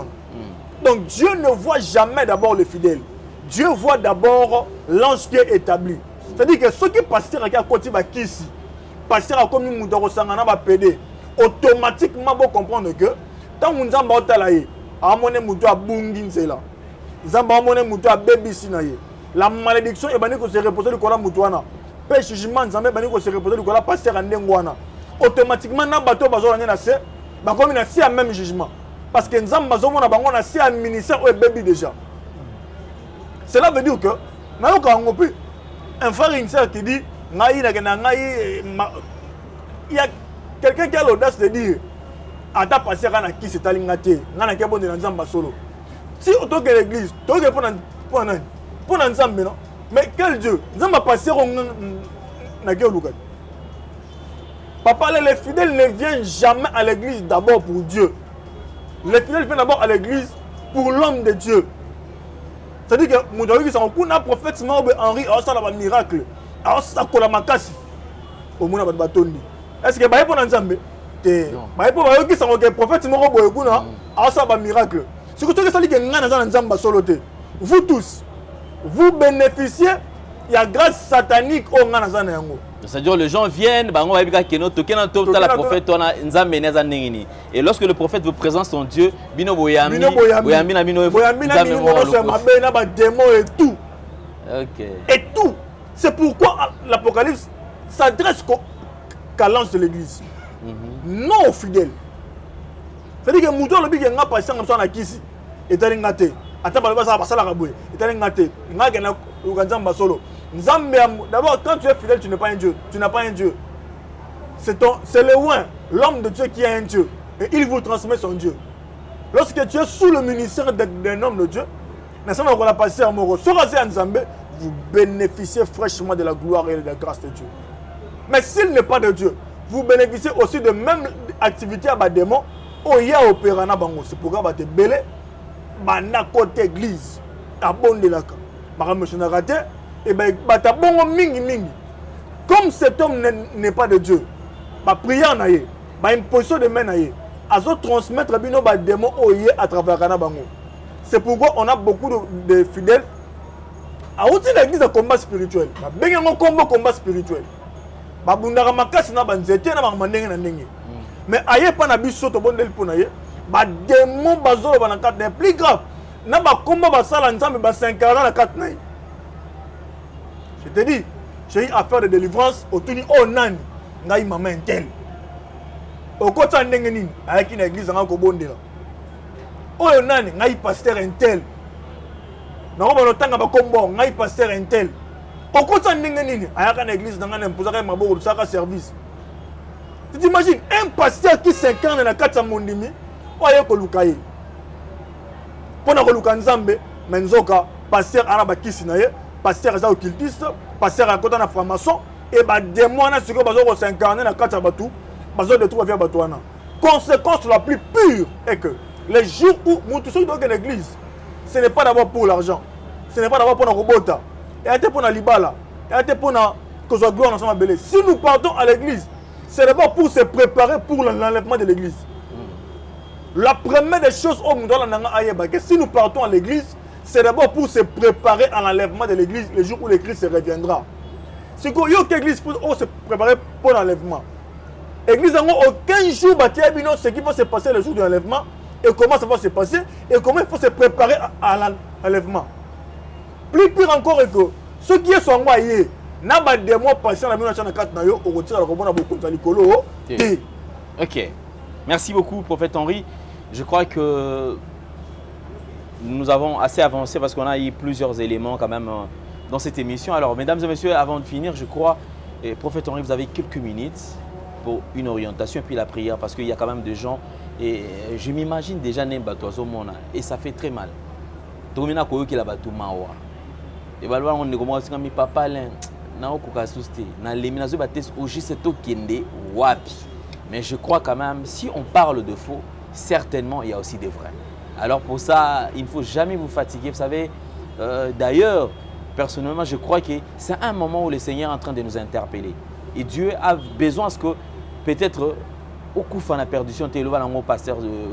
Donc Dieu ne voit jamais d'abord les fidèles. Dieu voit d'abord l'ange qui est établi. C'est-à-dire que ceux qui passent à côté de Kisi, passent à côté de Moudorosangana va péder. Automatiquement, vous comprendre que tant que nous avons talaye, amone muto abungi nzela. Nzamba amone muto abebi sinaye. La malédiction est banni que se reposer du kola mutuana. Pe jugement nzambe banni que se reposer du kola pasteur ndengwana. Automatiquement na bato bazo na se, ba comme na si a même jugement. Parce que nzamba bazo mona bango na si a ministère ou bebi déjà. Cela veut dire que na yo ka ngopi un frère une sœur qui dit ngai na ngai il y a quelqu'un qui a l'audace de dire Ata passer à qui c'est alingate, n'a pas bon de l'ensemble solo. Si autant que l'église, toi que pour l'ensemble non. Mais quel Dieu, nous avons passé na gueule. Papa, les fidèles ne viennent jamais à l'église d'abord pour Dieu. Les fidèles viennent d'abord à l'église pour l'homme de Dieu. C'est-à-dire que mon Dieu, on a prophète Henri, a ça un miracle, a ça kola makasi. Au monde batondi. Est-ce que baïe pour l'ensemble? Non. Baïe pour baïe qui sont que prophète moko boye kuna. ça va miracle. Ce que tu as dit que ngana nzamba solo te. Vous tous, vous bénéficiez il y a grâce satanique au ngana zana yango. C'est-à-dire les gens viennent, bah on va dire que notre la prophète on a nzambe neza ningini. Et lorsque le prophète vous présente son Dieu, bino boyami na bino ba démon et tout. OK. Et tout. C'est pourquoi l'Apocalypse s'adresse qu'à l'ange de l'église. Non aux fidèles. C'est-à-dire que Mouto le big nga passé comme ça na kisi. Et tali ngate. Ata ba ba ça la raboué. Et tali ngate. Nga gena uganzamba solo. D'abord, quand tu es fidèle, tu n'es pas un Dieu. Tu n'as pas un Dieu. C'est le loin, l'homme de Dieu qui a un Dieu. Et il vous transmet son Dieu. Lorsque tu es sous le ministère d'un homme de Dieu, vous bénéficiez fraîchement de la gloire et de la grâce de Dieu. Mais s'il n'est pas de Dieu, vous bénéficiez aussi de même activité à démon. C'est pourquoi vous êtes belé. Côté église. Abonde la raté. Et bien, comme cet homme n'est pas de Dieu, ma prière n'a pas une position de main, à transmettre des démons à travers Kanabango. C'est pourquoi on a beaucoup de fidèles. À aussi l'église de combat spirituel. Il y a un combat spirituel. Mais ailleurs pas na biso to bondel ponaye ba démon bazolo ba na quatre plus grave na ba combat ba sala nzambe ba 5 ans na 4 nayi. Je te dis, j'ai eu affaire de délivrance au tuni oh nani ngai maman intel. Au côté ndenge nini avec une église nga ko bondela. Oh nani ngai pasteur intel. Na ko ba tanga ba kombo ngai pasteur intel. Au côté ndenge nini avec une église nga na mpoza ka maboko saka service. Tu t'imagines un pasteur qui s'incarne dans la 4 mondimi oye ko lukaye. Pona ko lukanzambe menzoka pasteur araba kisinaye. Pasteur est occultiste, pasteur à côté de la franc-maçon, et les démons qui s'incarnent dans la carte de Batou, ils de trouver Batouana. Conséquence la plus pure est que les jours où nous sommes dans l'église, ce n'est pas d'abord pour l'argent, ce n'est pas d'abord pour la robota, et pour la libala, et pour la gloire ensemble. Si nous partons à l'église, c'est d'abord pour se préparer pour l'enlèvement de l'église. La première des choses au monde, si nous partons à l'église, c'est d'abord pour se préparer à l'enlèvement de l'église le jour où le Christ reviendra. C'est que l'église pour se préparer pour l'enlèvement. L'église n'a aucun jour ce qui va se passer le jour de l'enlèvement et comment ça va se passer et comment il faut se préparer à l'enlèvement. Plus pire encore est que ceux qui sont envoyés n'a pas de mois passés dans la 4 nayo au retire le robot beaucoup de licolo. OK. Merci beaucoup prophète Henri. Je crois que nous avons assez avancé parce qu'on a eu plusieurs éléments quand même dans cette émission. Alors, mesdames et messieurs, avant de finir, je crois, prophète Henri, vous avez quelques minutes pour une orientation et puis la prière parce qu'il y a quand même des gens et je m'imagine déjà et ça fait très mal. Et on est comme mi papa mais je crois quand même si on parle de faux, certainement il y a aussi des vrais. Alors pour ça, il ne faut jamais vous fatiguer. Vous savez, d'ailleurs, personnellement, je crois que c'est un moment où le Seigneur est en train de nous interpeller. Et Dieu a besoin que peut-être au coup de la perdition, tu es le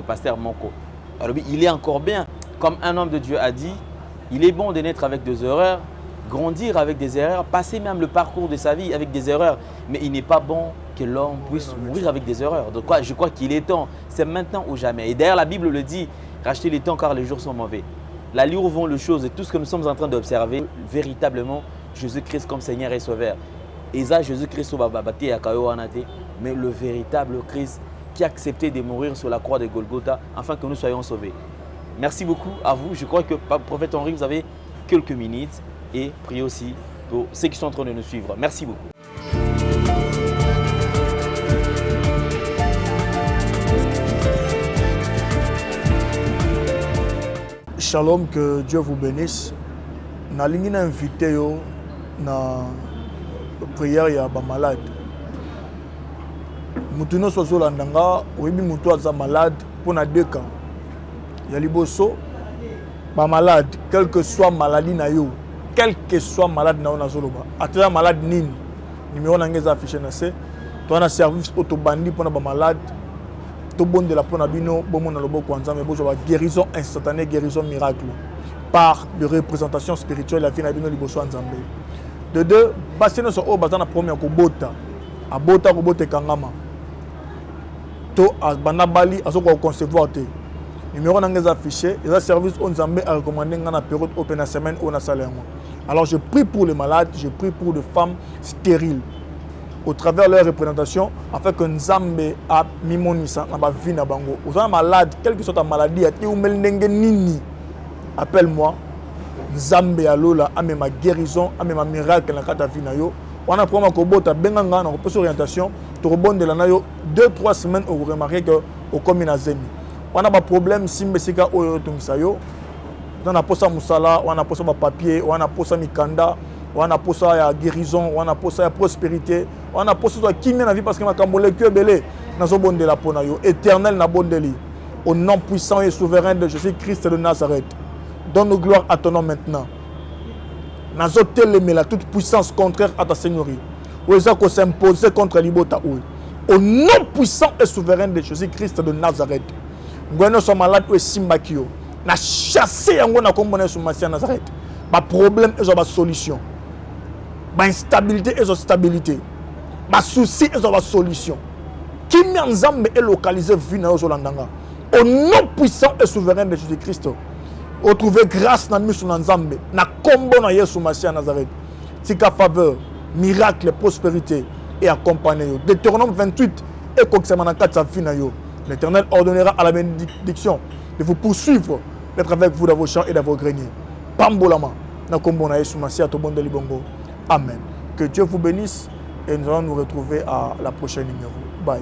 pasteur Moko. Alors il est encore bien. Comme un homme de Dieu a dit, il est bon de naître avec des erreurs, grandir avec des erreurs, passer même le parcours de sa vie avec des erreurs. Mais il n'est pas bon que l'homme puisse mourir avec des erreurs. Donc je crois qu'il est temps. C'est maintenant ou jamais. Et d'ailleurs, la Bible le dit. Rachetez les temps car les jours sont mauvais. L'allure vont les choses et tout ce que nous sommes en train d'observer, véritablement, Jésus-Christ comme Seigneur et Sauveur. Et ça, Jésus-Christ, mais le véritable Christ qui a accepté de mourir sur la croix de Golgotha afin que nous soyons sauvés. Merci beaucoup à vous. Je crois que, prophète Henri, vous avez quelques minutes et priez aussi pour ceux qui sont en train de nous suivre. Merci beaucoup. Shalom, que Dieu vous bénisse. Na lingi na invité yo na prière ya ba malade. Mutu no soso landanga oyebi mutu aza malade pour na 2 ans. Ya liboso ba malade, quelle que soit maladie na yo, quel que soit malade na ona zoloba. Atela malade nini? Numéro na ngeza affiché na se. Toi na service autobandi pour na ba malade. tout bon de la pona bino bon mon lobo kwanza mais bozo guérison instantanée, guérison miracle par de représentation spirituelle la vie na bino liboso nzambe. De deux, passer nos o bazana premier ko bota abota ko bote kangama to bana bali azoko concevoir te numéro nangez affiché et service on nzambe a recommandé ngana période open semaine on a salaire. Alors je prie pour les malades, je prie pour les femmes stériles au travers de leur représentation afin que nzambe a mimonisa na ba vie na bango. Aux gens malades, quelle que soit ta maladie, ati umel ndenge nini, appelle-moi. Nzambe alola ame ma guérison, ame ma miracle na kata vie na yo. On a promis ko bota benga nga na ko orientation, to rebonde la na yo 2-3 semaines vous remarquez que au commune na zemi. On a pas problème simbe sika oyo tungisa yo. On a posa musala, on a posa ba papier, on a posa mikanda. On a pour ça la guérison, on a pour ça la prospérité, on a pour ça la qui la vie parce que ma cambole que belé dans ce bon de la ponayo éternel na bon deli au nom puissant et souverain de Jésus-Christ de Nazareth. Donne gloire à ton nom maintenant. Nazo télémé la toute puissance contraire à ta seigneurie. Ou ça qu'on s'imposer contre l'ibota ou au nom puissant et souverain de Jésus-Christ de Nazareth. Nous sommes malades ou simbakio. Na chassé yango na kombona sur Massia Nazareth. Ba problème et ba solution. Ma instabilité et sa stabilité. Ma souci et sa solution. Qui m'a ensemble est localisé vina Zolandanga. Au nom puissant et souverain de Jésus-Christ. Retrouver grâce dans mission ensemble. Na combo na Yesu Massia Nazareth. Tika faveur, miracle, prospérité et accompagner. Deutéronome 28 et Koksemana 4 sa vie na yo. L'Éternel ordonnera à la bénédiction de vous poursuivre, d'être avec vous dans vos champs et dans vos greniers. Pambolama. Na combo na Yesu Massia to bon de libongo. Amen. Que Dieu vous bénisse et nous allons nous retrouver à la prochaine numéro. Bye.